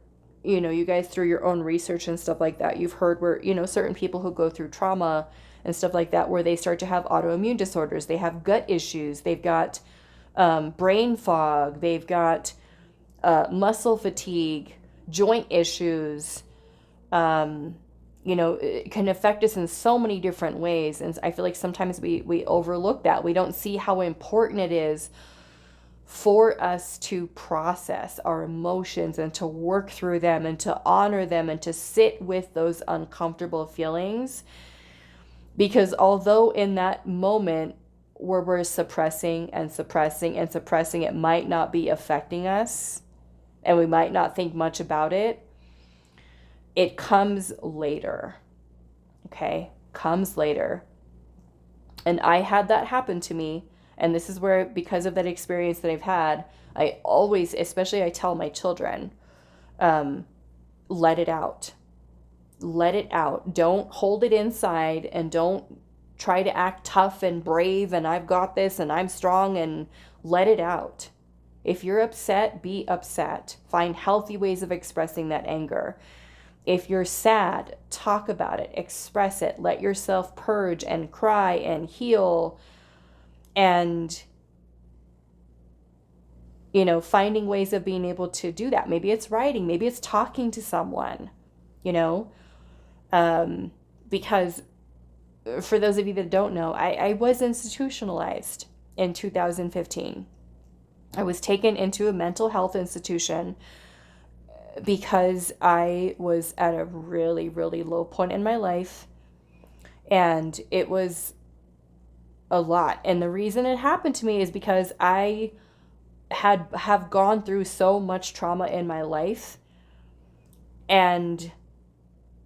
you know, you guys, through your own research and stuff like that, you've heard where, you know, certain people who go through trauma and stuff like that, where they start to have autoimmune disorders, they have gut issues, they've got brain fog, they've got muscle fatigue, joint issues, it can affect us in so many different ways. And I feel like sometimes we overlook that. We don't see how important it is for us to process our emotions and to work through them and to honor them and to sit with those uncomfortable feelings. Because although in that moment where we're suppressing and suppressing and suppressing, it might not be affecting us and we might not think much about it, it comes later. Okay? Comes later. And I had that happen to me. And this is where, because of that experience that I've had, I always, especially I tell my children, let it out. Let it out. Don't hold it inside and don't try to act tough and brave and I've got this and I'm strong, and let it out. If you're upset, be upset. Find healthy ways of expressing that anger. If you're sad, talk about it, express it, let yourself purge and cry and heal. And, finding ways of being able to do that. Maybe it's writing, maybe it's talking to someone, because for those of you that don't know, I was institutionalized in 2015. I was taken into a mental health institution because I was at a really, really low point in my life, and it was a lot. And the reason it happened to me is because I have gone through so much trauma in my life, and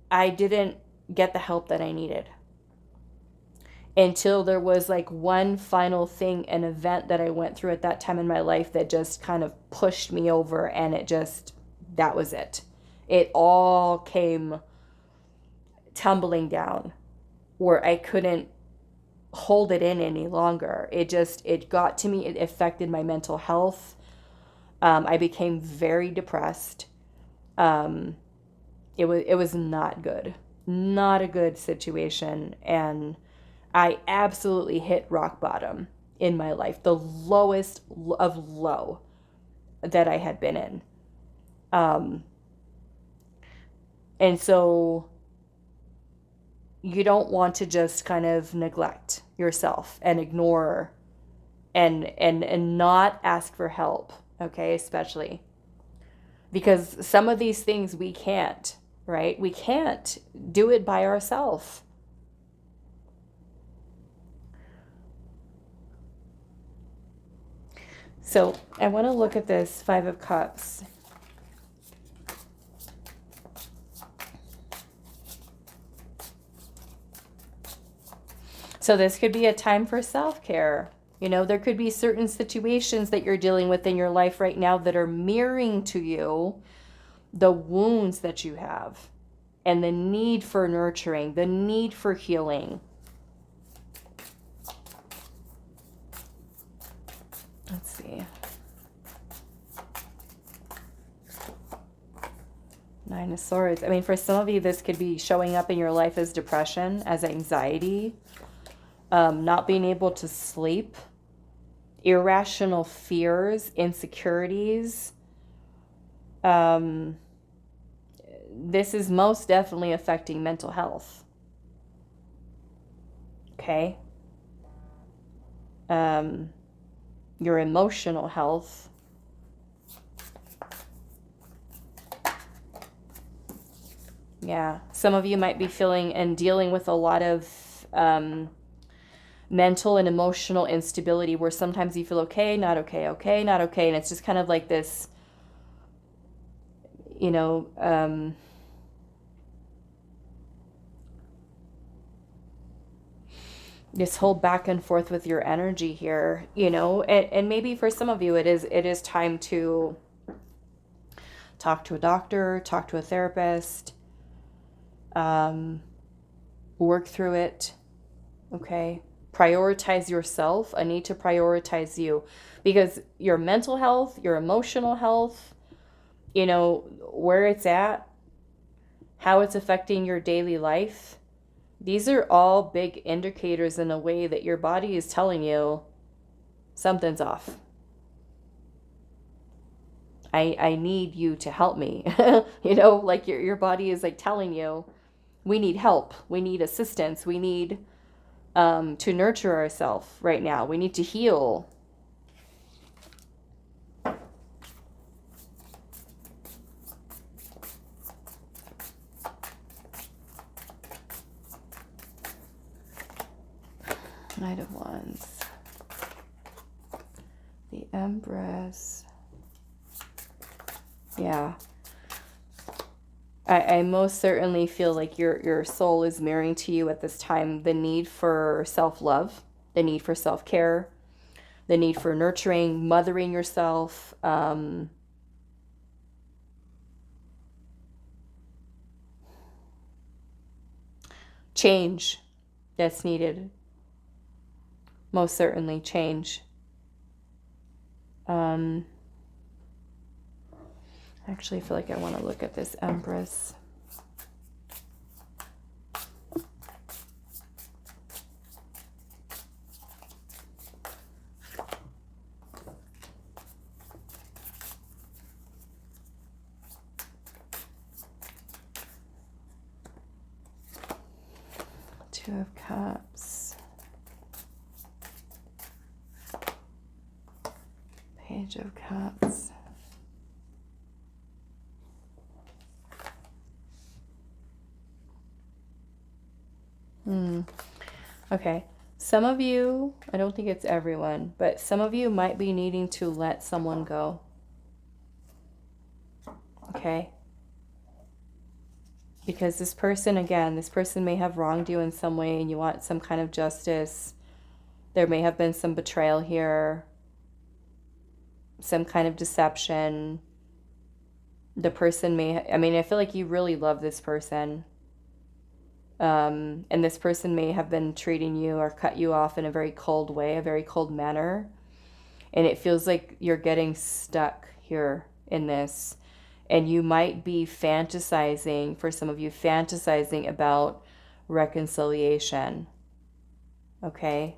I didn't get the help that I needed until there was like one final thing, an event that I went through at that time in my life that just kind of pushed me over, and that was it. It all came tumbling down where I couldn't hold it in any longer. It got to me. It affected my mental health. I became very depressed. It was not good. Not a good situation. And I absolutely hit rock bottom in my life. The lowest of low that I had been in. And so you don't want to just kind of neglect yourself and ignore and not ask for help, okay? Especially because some of these things we can't, right? We can't do it by ourselves. So I want to look at this Five of Cups. So this could be a time for self-care. There could be certain situations that you're dealing with in your life right now that are mirroring to you the wounds that you have and the need for nurturing, the need for healing. Let's see. Nine of Swords. I mean, for some of you, this could be showing up in your life as depression, as anxiety. Not being able to sleep, irrational fears, insecurities. This is most definitely affecting mental health. Okay? Your emotional health. Yeah, some of you might be feeling and dealing with a lot of mental and emotional instability where sometimes you feel okay, not okay, okay, not okay. And it's just kind of like this, this whole back and forth with your energy here, and maybe for some of you it is time to talk to a doctor, talk to a therapist, work through it, okay? Prioritize yourself. I need to prioritize you because your mental health, your emotional health, where it's at, how it's affecting your daily life. These are all big indicators in a way that your body is telling you something's off. I need you to help me. Like your body is like telling you we need help. We need assistance. We need to nurture ourselves right now. We need to heal. Knight of Wands. The Empress. Yeah. I most certainly feel like your soul is mirroring to you at this time the need for self-love, the need for self-care, the need for nurturing, mothering yourself. Change that's needed. Most certainly change. Actually, I feel like I want to look at this Empress. Two of Cups. Page of Cups. Okay. Some of you, I don't think it's everyone, but some of you might be needing to let someone go. Okay? Because this person, again, this person may have wronged you in some way and you want some kind of justice. There may have been some betrayal here, some kind of deception. The person may, I feel like you really love this person. And this person may have been treating you or cut you off in a very cold way, a very cold manner. And it feels like you're getting stuck here in this. And you might be fantasizing, for some of you, fantasizing about reconciliation. Okay?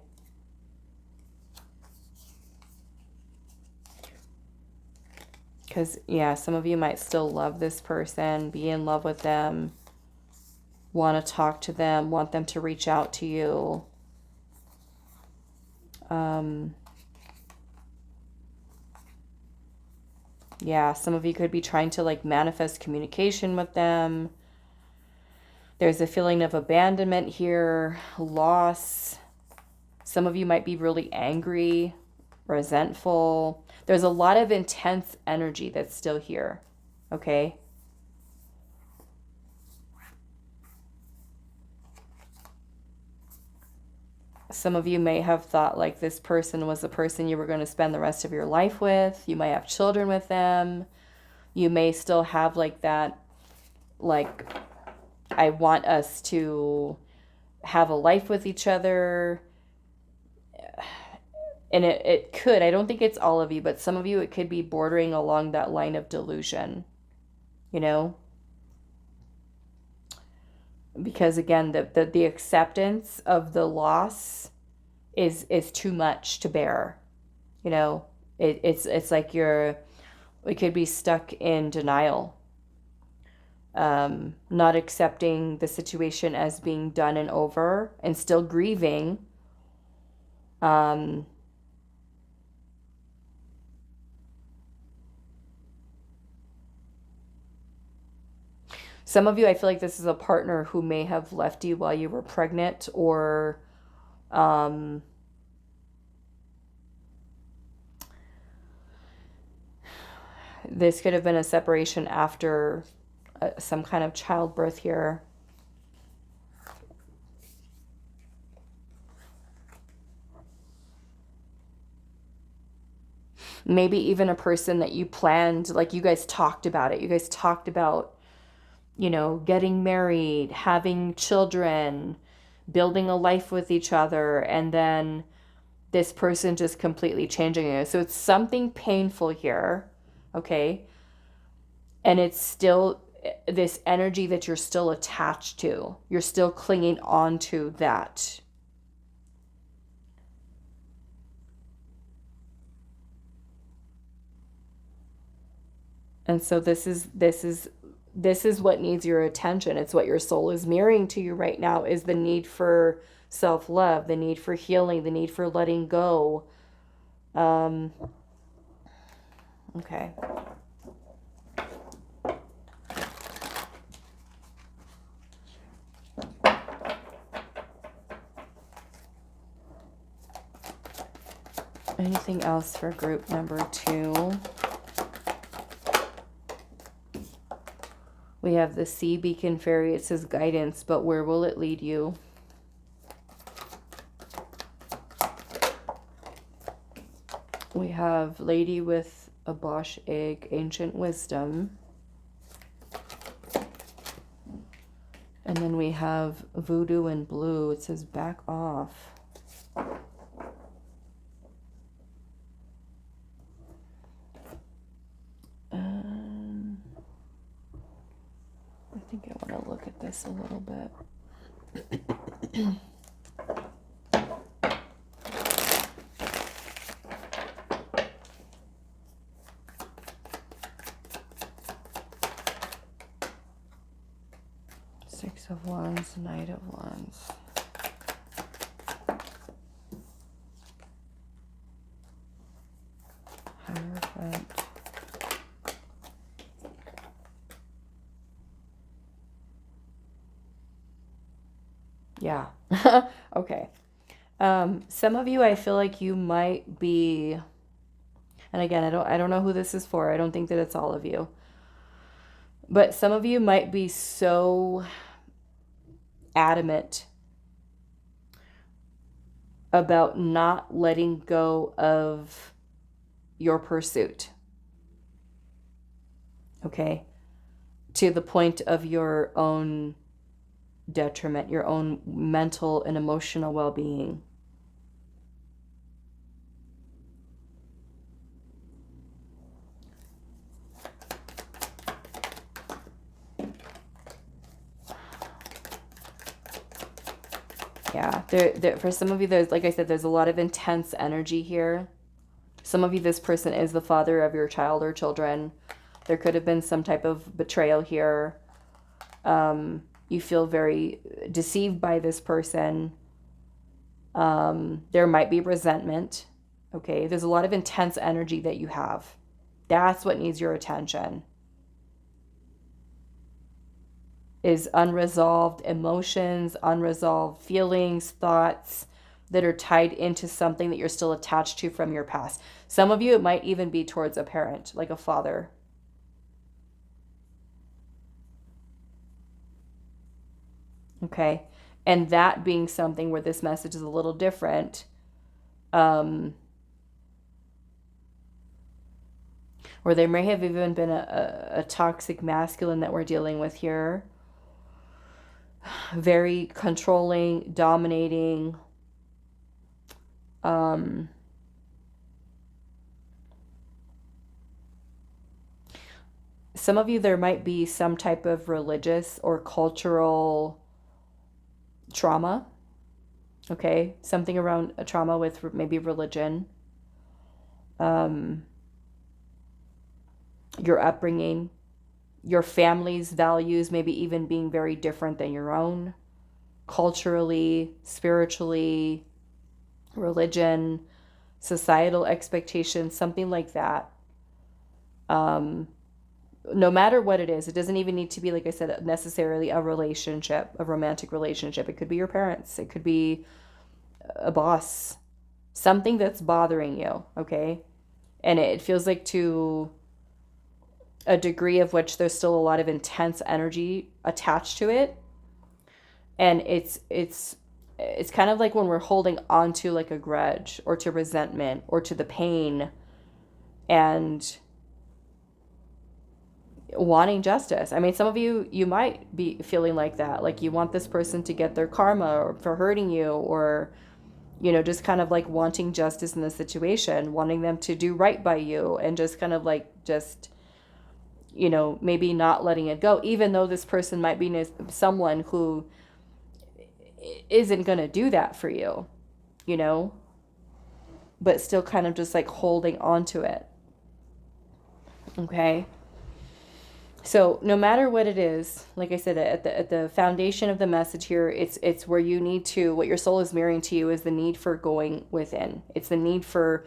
Because, yeah, some of you might still love this person, be in love with them, want to talk to them, want them to reach out to you. Yeah, some of you could be trying to like manifest communication with them. There's a feeling of abandonment here, loss. Some of you might be really angry, resentful. There's a lot of intense energy that's still here, okay? Some of you may have thought like this person was the person you were going to spend the rest of your life with. You might have children with them. You may still have like that, like, I want us to have a life with each other. And it could, I don't think it's all of you, but some of you, it could be bordering along that line of delusion, you know? Because again, the acceptance of the loss is too much to bear. You know, it's like we could be stuck in denial, not accepting the situation as being done and over, and still grieving. Some of you, I feel like this is a partner who may have left you while you were pregnant, or this could have been a separation after some kind of childbirth here. Maybe even a person that you planned, like you guys talked about it. You guys talked about, you know, getting married, having children, building a life with each other, and then this person just completely changing you. So it's something painful here, okay? And it's still this energy that you're still attached to. You're still clinging on to that. And so this is this is what needs your attention. It's what your soul is mirroring to you right now, is the need for self-love, the need for healing, the need for letting go. Okay. Anything else for group number 2? We have the Sea Beacon Fairy. It says guidance, but where will it lead you? We have Lady with a Bosch Egg, Ancient Wisdom. And then we have Voodoo in Blue. It says back off. I think I want to look at this a little bit. Six of Wands, Knight of Wands. Hierophant. Yeah. Okay. Some of you, I feel like you might be, and again, I don't know who this is for. I don't think that it's all of you. But some of you might be so adamant about not letting go of your pursuit. Okay? To the point of your own detriment, your own mental and emotional well-being. Yeah, for some of you, there's, like I said, there's a lot of intense energy here. Some of you, this person is the father of your child or children. There could have been some type of betrayal here. You feel very deceived by this person. There might be resentment. Okay, there's a lot of intense energy that you have. That's what needs your attention. Is unresolved emotions, unresolved feelings, thoughts that are tied into something that you're still attached to from your past. Some of you, it might even be towards a parent, like a father. Okay, and that being something where this message is a little different. Or there may have even been a toxic masculine that we're dealing with here. Very controlling, dominating. Some of you, there might be some type of religious or cultural trauma. Okay, something around a trauma with maybe religion. Your upbringing, your family's values, maybe even being very different than your own, culturally, spiritually, religion, societal expectations, something like that. No matter what it is, it doesn't even need to be, like I said, necessarily a relationship, a romantic relationship. It could be your parents. It could be a boss, something that's bothering you, okay? And it feels like to a degree of which there's still a lot of intense energy attached to it. And it's kind of like when we're holding on to like a grudge or to resentment or to the pain and wanting justice. I mean, some of you, you might be feeling like that. Like you want this person to get their karma or for hurting you, or, you know, just kind of like wanting justice in the situation, wanting them to do right by you, and just kind of like just, you know, maybe not letting it go, even though this person might be someone who isn't going to do that for you, you know, but still kind of just like holding on to it. Okay. So no matter what it is, like I said, at the foundation of the message here, it's where you need to, what your soul is mirroring to you is the need for going within. It's the need for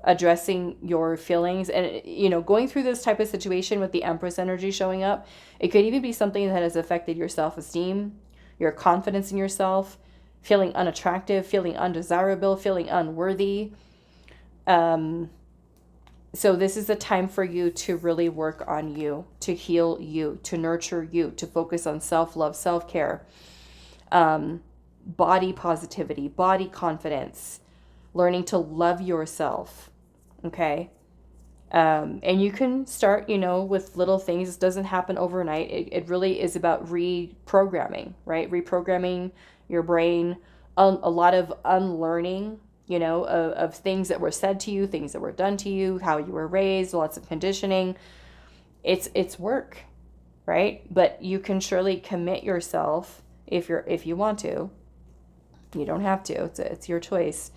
addressing your feelings. And, you know, going through this type of situation with the Empress energy showing up, it could even be something that has affected your self-esteem, your confidence in yourself, feeling unattractive, feeling undesirable, feeling unworthy. So this is a time for you to really work on you, to heal you, to nurture you, to focus on self-love, self-care, body positivity, body confidence, learning to love yourself, okay? And you can start, you know, with little things. This doesn't happen overnight. It really is about reprogramming, right? Reprogramming your brain, a lot of unlearning, you know, of things that were said to you, things that were done to you, how you were raised, lots of conditioning. It's work, right? But you can surely commit yourself if you want to. You don't have to. It's your choice.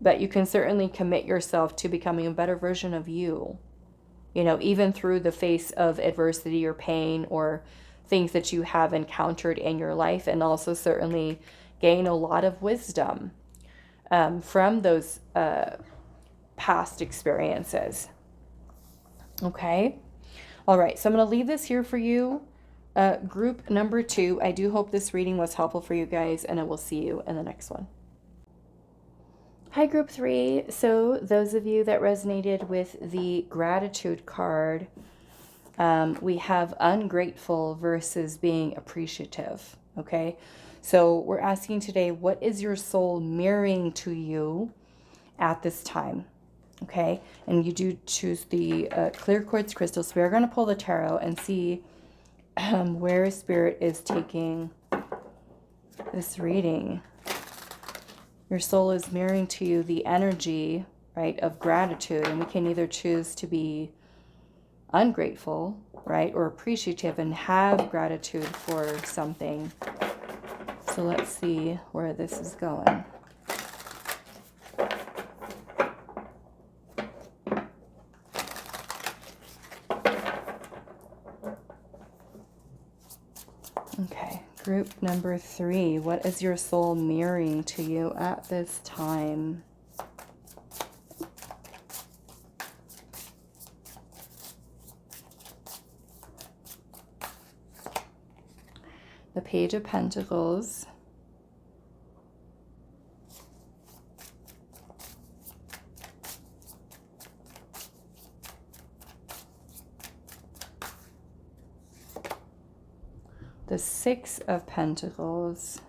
But you can certainly commit yourself to becoming a better version of you. You know, even through the face of adversity or pain or things that you have encountered in your life, and also certainly gain a lot of wisdom from those past experiences. Okay? All right, so I'm going to leave this here for you. Group number 2. I do hope this reading was helpful for you guys, and I will see you in the next one. Hi, group 3. So those of you that resonated with the gratitude card, we have ungrateful versus being appreciative. Okay, so we're asking today, what is your soul mirroring to you at this time? Okay, and you do choose the clear quartz crystal. So we're going to pull the tarot and see where Spirit is taking this reading. Your soul is mirroring to you the energy, right, of gratitude. And we can either choose to be ungrateful, right, or appreciative and have gratitude for something. So let's see where this is going. Okay, group number 3. What is your soul mirroring to you at this time? The Page of Pentacles. The Six of Pentacles.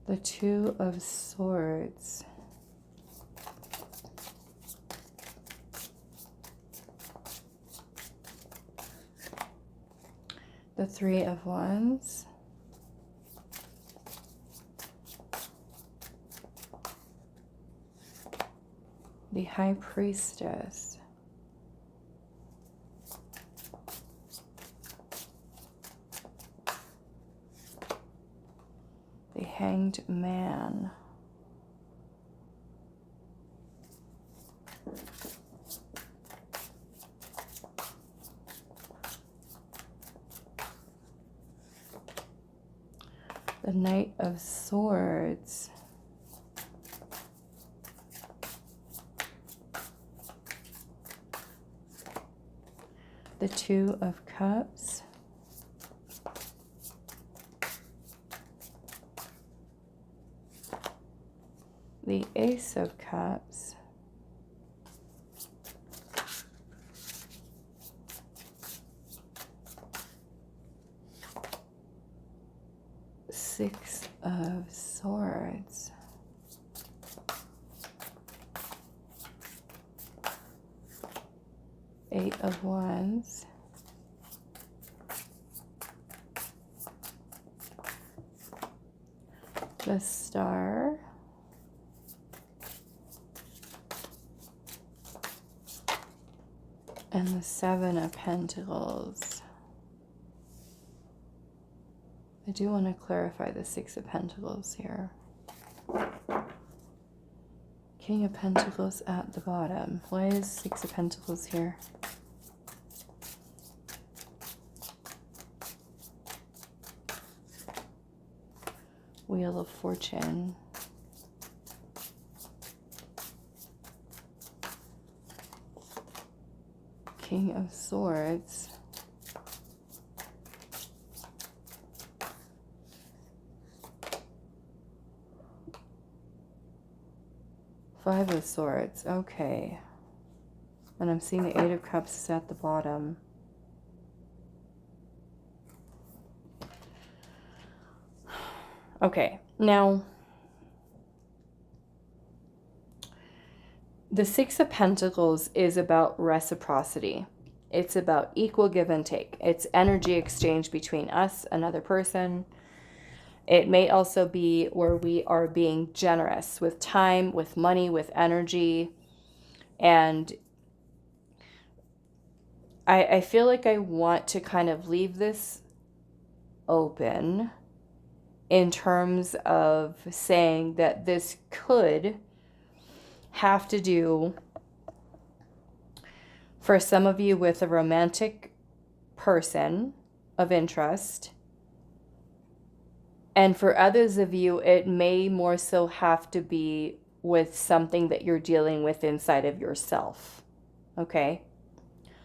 The Two of Swords. The Three of Wands. The High Priestess. The Hanged Man. The Knight of Swords. The Two of Cups. The Ace of Cups. Six of Swords. Eight of Wands. The Star. And the Seven of Pentacles. The do want to clarify the Six of Pentacles here. King of Pentacles at the bottom. Why is Six of Pentacles here? Wheel of Fortune. King of Swords. Five of Swords. Okay. And I'm seeing the Eight of Cups is at the bottom. Okay. Now, the Six of Pentacles is about reciprocity. It's about equal give and take. It's energy exchange between us, another person. It may also be where we are being generous with time, with money, with energy. And I feel like I want to kind of leave this open in terms of saying that this could have to do, for some of you, with a romantic person of interest. And for others of you, it may more so have to be with something that you're dealing with inside of yourself. Okay?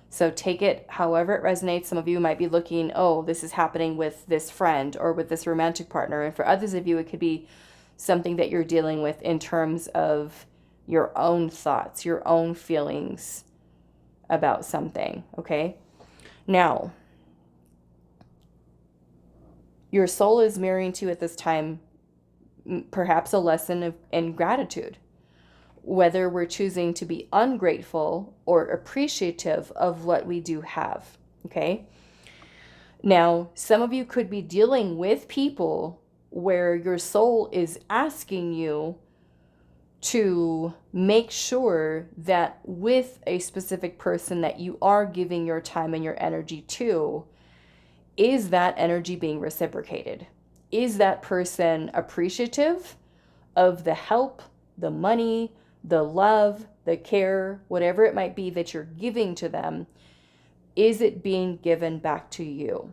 So take it however it resonates. Some of you might be looking, oh, this is happening with this friend or with this romantic partner. And for others of you, it could be something that you're dealing with in terms of your own thoughts, your own feelings about something. Okay? Now, your soul is mirroring to you at this time perhaps a lesson in gratitude, whether we're choosing to be ungrateful or appreciative of what we do have. Okay? Now, some of you could be dealing with people where your soul is asking you to make sure that with a specific person that you are giving your time and your energy to, is that energy being reciprocated? Is that person appreciative of the help, the money, the love, the care, whatever it might be that you're giving to them? Is it being given back to you?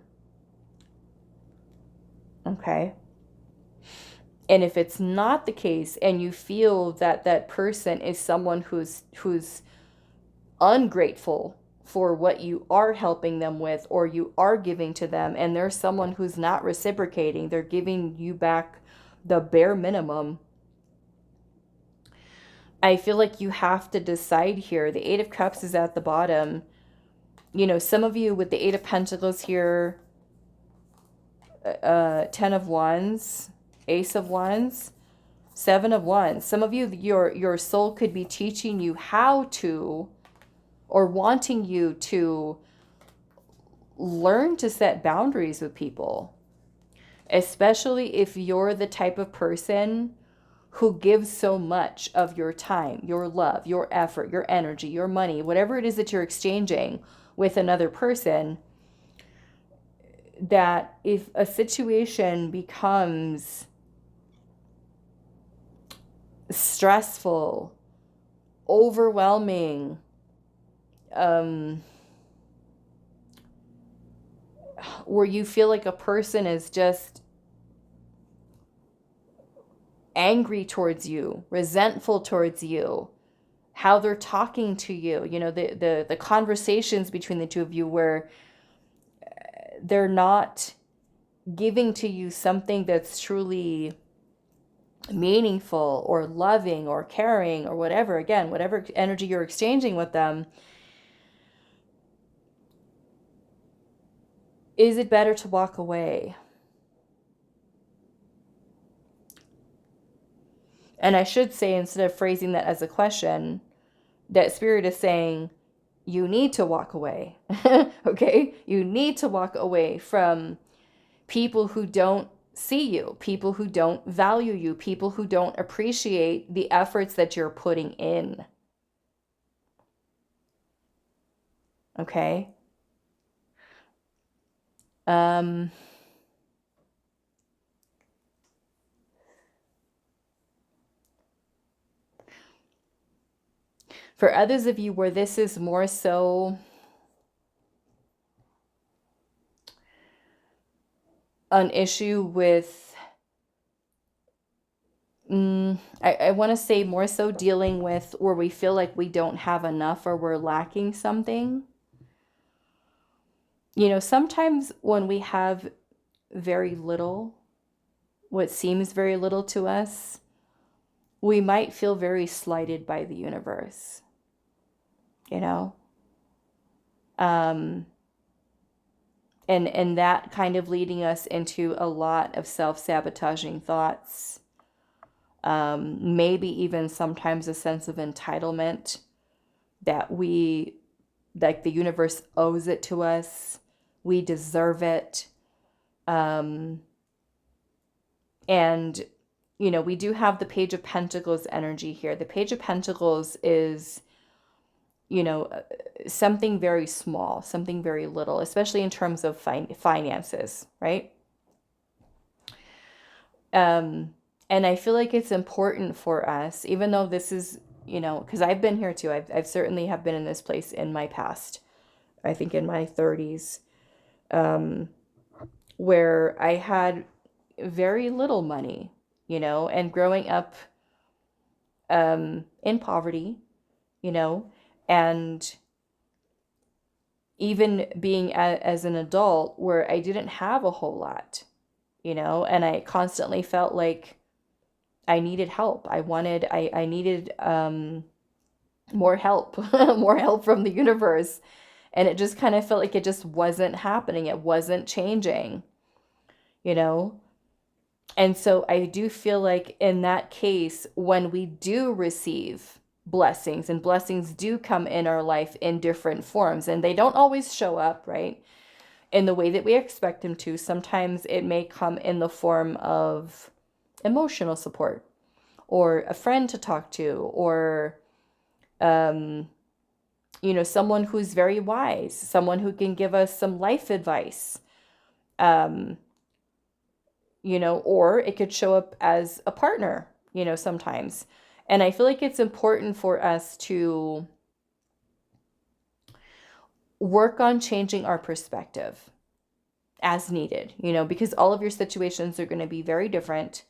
Okay. And if it's not the case, and you feel that that person is someone who's ungrateful for what you are helping them with or you are giving to them, and there's someone who's not reciprocating, they're giving you back the bare minimum, I feel like you have to decide here. The Eight of Cups is at the bottom. You know, some of you with the Eight of Pentacles here, 10 of Wands, Ace of Wands, Seven of Wands. Some of you, your soul could be teaching you how to, or wanting you to learn to set boundaries with people, especially if you're the type of person who gives so much of your time, your love, your effort, your energy, your money, whatever it is that you're exchanging with another person, that if a situation becomes stressful, overwhelming, where you feel like a person is just angry towards you, resentful towards you, how they're talking to you, you know, the conversations between the two of you where they're not giving to you something that's truly meaningful or loving or caring or whatever, again, whatever energy you're exchanging with them, is it better to walk away? And I should say, instead of phrasing that as a question, that Spirit is saying, you need to walk away. Okay? You need to walk away from people who don't see you, people who don't value you, people who don't appreciate the efforts that you're putting in. Okay? For others of you where this is more so an issue with, I want to say more so dealing with where we feel like we don't have enough or we're lacking something. You know, sometimes when we have very little, what seems very little to us, we might feel very slighted by the universe, you know? And that kind of leading us into a lot of self-sabotaging thoughts. Maybe even sometimes a sense of entitlement that we, like the universe owes it to us. We deserve it. And, you know, we do have the Page of Pentacles energy here. The Page of Pentacles is, you know, something very small, something very little, especially in terms of finances, right? And I feel like it's important for us, even though this is, you know, because I've been here too. I've certainly have been in this place in my past, I think in my 30s, where I had very little money, you know, and growing up in poverty, you know, and even being as an adult where I didn't have a whole lot, you know, and I constantly felt like I needed help. I needed more help, more help from the universe. And it just kind of felt like it just wasn't happening. It wasn't changing, you know? And so I do feel like in that case, when we do receive blessings, and blessings do come in our life in different forms, and they don't always show up, right, in the way that we expect them to. Sometimes it may come in the form of emotional support, or a friend to talk to, or you know, someone who's very wise, someone who can give us some life advice, you know, or it could show up as a partner, you know, sometimes. And I feel like it's important for us to work on changing our perspective as needed, you know, because all of your situations are going to be very different.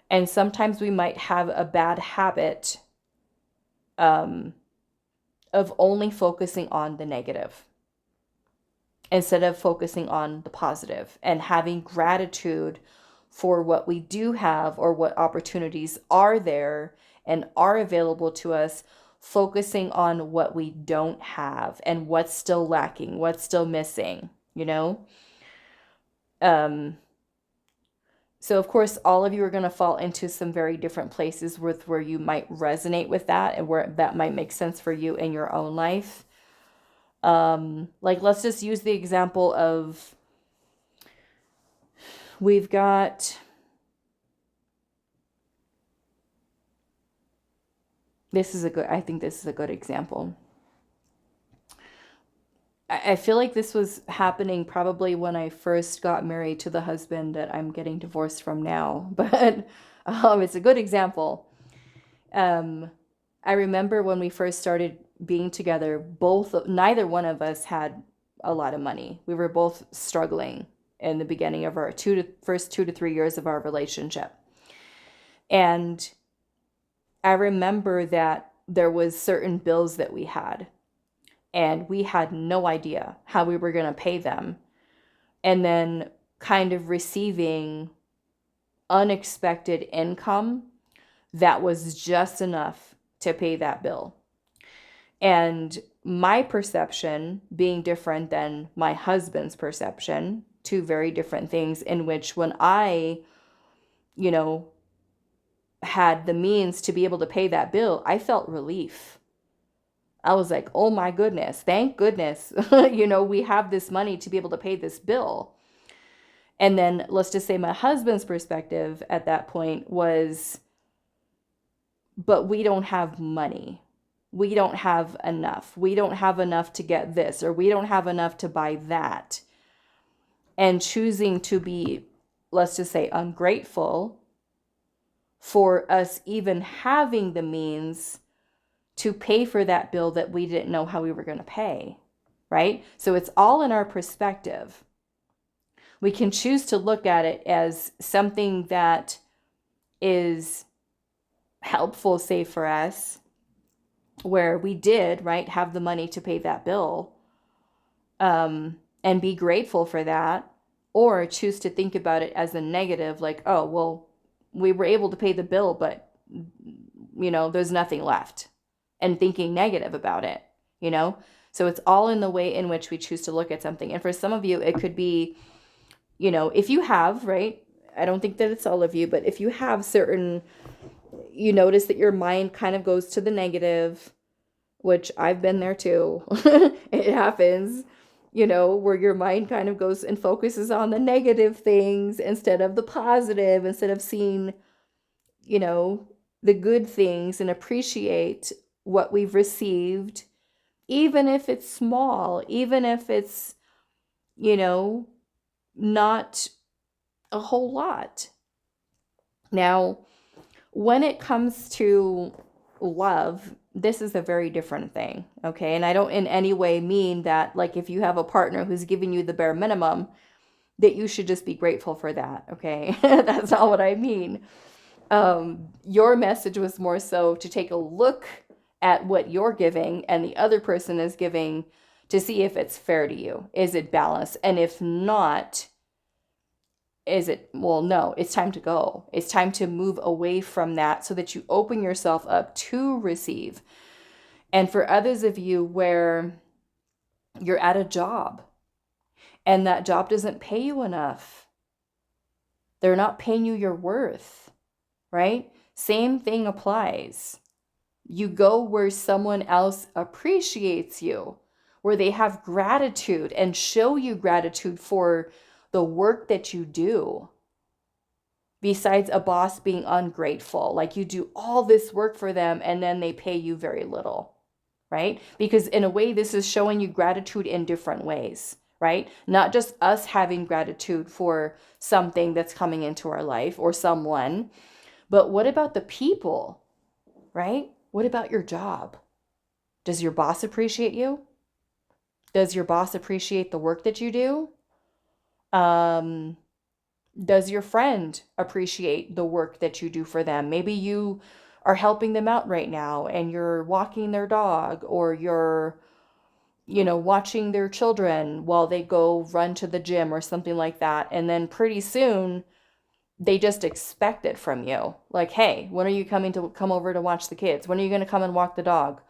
And sometimes we might have a bad habit of only focusing on the negative instead of focusing on the positive and having gratitude for what we do have or what opportunities are there and are available to us, focusing on what we don't have and what's still lacking, what's still missing, you know? So of course, all of you are going to fall into some very different places where you might resonate with that and where that might make sense for you in your own life. Like, let's just use the example of, we've got, I think this is a good example. I feel like this was happening probably when I first got married to the husband that I'm getting divorced from now, but it's a good example. I remember when we first started being together, neither one of us had a lot of money. We were both struggling in the beginning of our first 2 to 3 years of our relationship. And I remember that there was certain bills that we had, and we had no idea how we were going to pay them. And then kind of receiving unexpected income that was just enough to pay that bill. And my perception being different than my husband's perception, two very different things, in which when I, you know, had the means to be able to pay that bill, I felt relief. I was like, oh my goodness, thank goodness, you know, we have this money to be able to pay this bill. And then let's just say my husband's perspective at that point was, but we don't have money. We don't have enough. We don't have enough to get this, or we don't have enough to buy that. And choosing to be, let's just say, ungrateful for us even having the means to pay for that bill that we didn't know how we were going to pay, right? So it's all in our perspective. We can choose to look at it as something that is helpful, say for us, where we did, right, have the money to pay that bill, and be grateful for that, or choose to think about it as a negative, like, oh, well, we were able to pay the bill, but, there's nothing left, and thinking negative about it, So it's all in the way in which we choose to look at something. And for some of you, it could be, if you have, right, I don't think that it's all of you, but if you have certain, you notice that your mind kind of goes to the negative, which I've been there too. It happens, where your mind kind of goes and focuses on the negative things instead of the positive, instead of seeing, the good things and appreciate what we've received, even if it's small, even if it's, not a whole lot. Now, when it comes to love, this is a very different thing, okay? And I don't in any way mean that, like, if you have a partner who's giving you the bare minimum, that you should just be grateful for that, okay? That's not what I mean. Your message was more so to take a look at what you're giving and the other person is giving to see if it's fair to you. Is it balanced? And if not, no, it's time to go. It's time to move away from that so that you open yourself up to receive. And for others of you where you're at a job and that job doesn't pay you enough, they're not paying you your worth, right? Same thing applies. You go where someone else appreciates you, where they have gratitude and show you gratitude for the work that you do. Besides a boss being ungrateful, like you do all this work for them and then they pay you very little, right? Because in a way, this is showing you gratitude in different ways, right? Not just us having gratitude for something that's coming into our life or someone, but what about the people, right? What about your job? Does your boss appreciate you? Does your boss appreciate the work that you do? Does your friend appreciate the work that you do for them? Maybe you are helping them out right now and you're walking their dog, or you're, watching their children while they go run to the gym or something like that. And then pretty soon they just expect it from you. Like, hey, when are you come over to watch the kids? When are you going to come and walk the dog?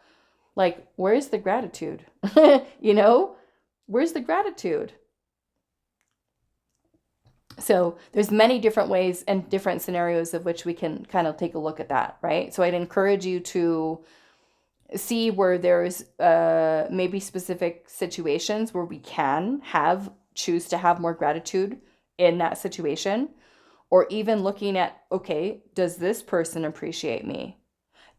Like, where's the gratitude? Where's the gratitude? So there's many different ways and different scenarios of which we can kind of take a look at that, right? So I'd encourage you to see where there's maybe specific situations where we can choose to have more gratitude in that situation, or even looking at, okay, does this person appreciate me?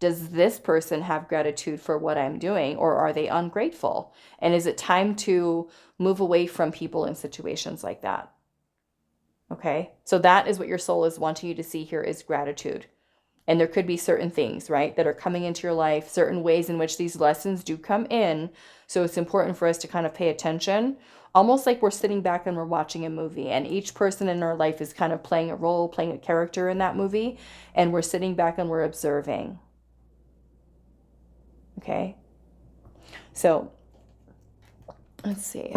Does this person have gratitude for what I'm doing, or are they ungrateful? And is it time to move away from people in situations like that? Okay, so that is what your soul is wanting you to see here, is gratitude. And there could be certain things, right, that are coming into your life, certain ways in which these lessons do come in. So it's important for us to kind of pay attention, almost like we're sitting back and we're watching a movie, and each person in our life is kind of playing a role, playing a character in that movie, and we're sitting back and we're observing. Okay, so let's see.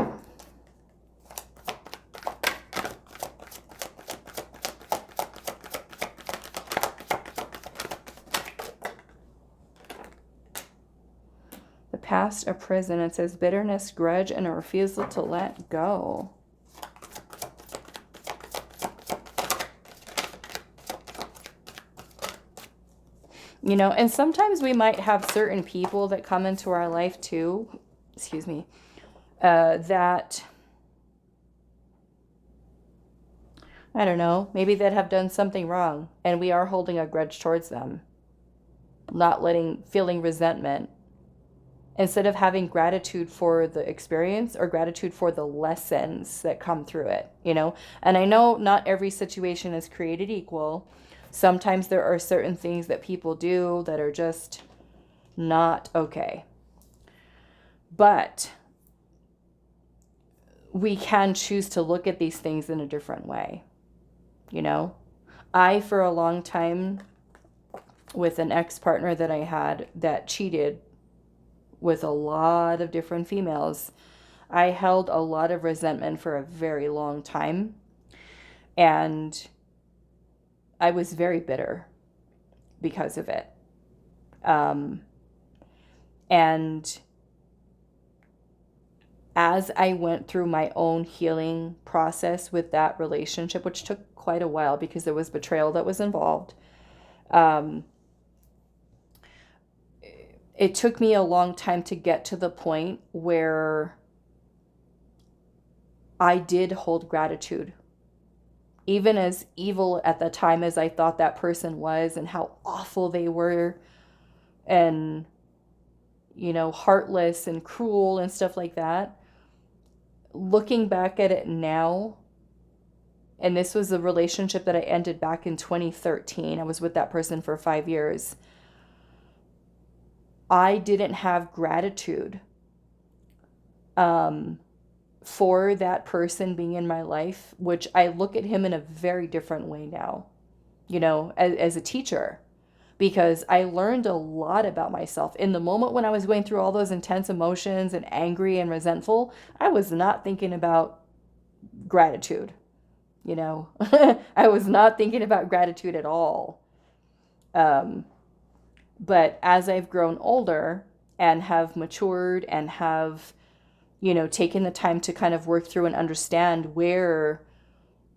Past a prison. It says bitterness, grudge, and a refusal to let go. And sometimes we might have certain people that come into our life too, that, I don't know, maybe that have done something wrong and we are holding a grudge towards them, feeling resentment. Instead of having gratitude for the experience or gratitude for the lessons that come through it, And I know not every situation is created equal. Sometimes there are certain things that people do that are just, Not okay. But we can choose to look at these things in a different way. You know, I, for a long time, with an ex-partner that I had that cheated with a lot of different females, I held a lot of resentment for a very long time. And I was very bitter because of it. And as I went through my own healing process with that relationship, which took quite a while because there was betrayal that was involved, it took me a long time to get to the point where I did hold gratitude. Even as evil at the time as I thought that person was, and how awful they were, and, you know, heartless and cruel and stuff like that, looking back at it now, and this was a relationship that I ended back in 2013. I was with that person for 5 years. I didn't have gratitude for that person being in my life, which I look at him in a very different way now, you know, as a teacher, because I learned a lot about myself. In the moment when I was going through all those intense emotions and angry and resentful, I was not thinking about gratitude, you know. I was not thinking about gratitude at all. But as I've grown older and have matured and have, you know, taken the time to kind of work through and understand where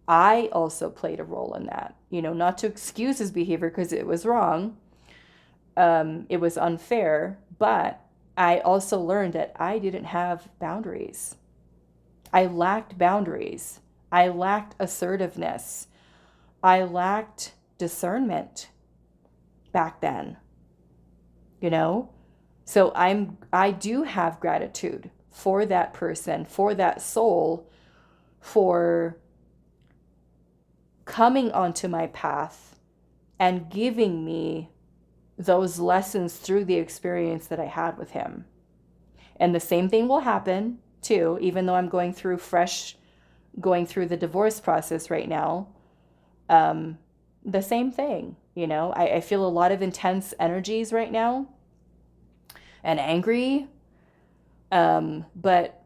I also played a role in that, you know, not to excuse his behavior because it was wrong. It was unfair, but I also learned that I didn't have boundaries. I lacked boundaries. I lacked assertiveness. I lacked discernment back then, you know? So I do have gratitude for that person, for that soul, for coming onto my path and giving me those lessons through the experience that I had with him. And the same thing will happen too, even though I'm going through the divorce process right now. The same thing, you know, I feel a lot of intense energies right now and angry. But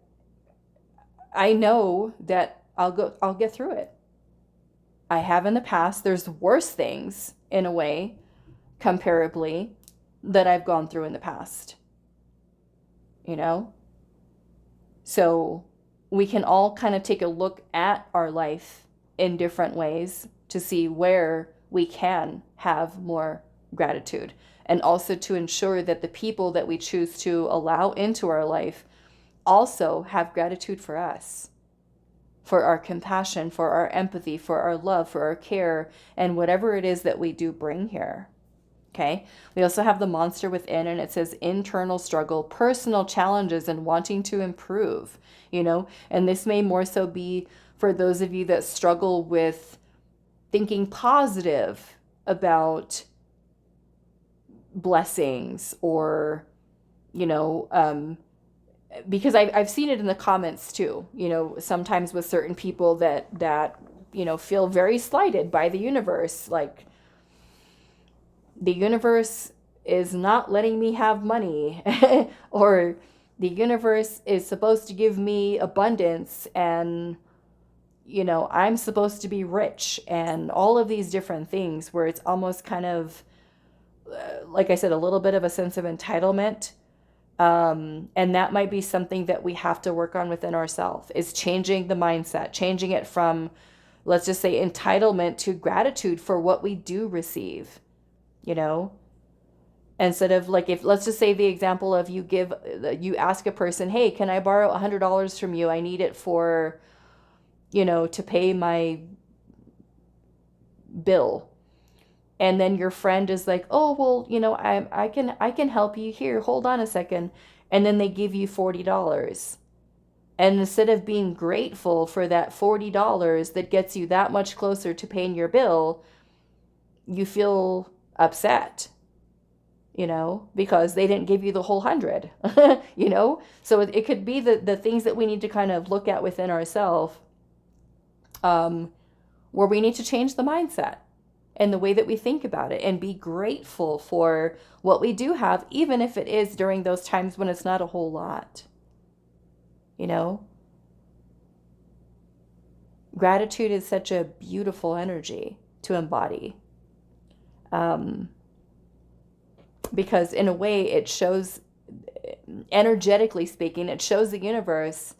I know that I'll get through it. I have in the past. There's worse things in a way, comparably, that I've gone through in the past, you know? So we can all kind of take a look at our life in different ways to see where we can have more gratitude, and also to ensure that the people that we choose to allow into our life also have gratitude for us, for our compassion, for our empathy, for our love, for our care, and whatever it is that we do bring here. Okay. We also have the monster within, and it says internal struggle, personal challenges, and wanting to improve, you know, and this may more so be for those of you that struggle with thinking positive about blessings, or, you know, because I've seen it in the comments too, you know, sometimes with certain people that, you know, feel very slighted by the universe, like, the universe is not letting me have money, or the universe is supposed to give me abundance, and, you know, I'm supposed to be rich, and all of these different things where it's almost kind of, like I said, a little bit of a sense of entitlement. And that might be something that we have to work on within ourselves, is changing the mindset, changing it from, let's just say, entitlement to gratitude for what we do receive. You know, instead of, like, if, let's just say the example of you ask a person, hey, can I borrow $100 from you? I need it for, you know, to pay my bill. And then your friend is like, oh, well, you know, I can help you here. Hold on a second. And then they give you $40. And instead of being grateful for that $40 that gets you that much closer to paying your bill, you feel upset, you know, because they didn't give you the whole 100, you know? So it could be the things that we need to kind of look at within ourselves, where we need to change the mindset and the way that we think about it and be grateful for what we do have, even if it is during those times when it's not a whole lot, you know? Gratitude is such a beautiful energy to embody. Because in a way it shows, energetically speaking, it shows the universe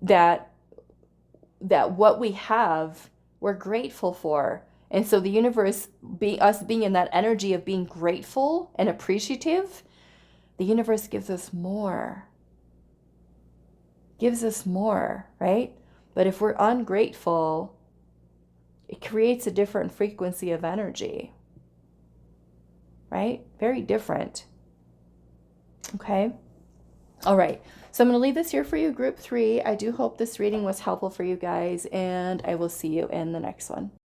that what we have, we're grateful for. And so the universe, us being in that energy of being grateful and appreciative, the universe gives us more. Gives us more, right? But if we're ungrateful, it creates a different frequency of energy. Right? Very different. Okay? All right. So I'm going to leave this here for you, group 3. I do hope this reading was helpful for you guys, and I will see you in the next one.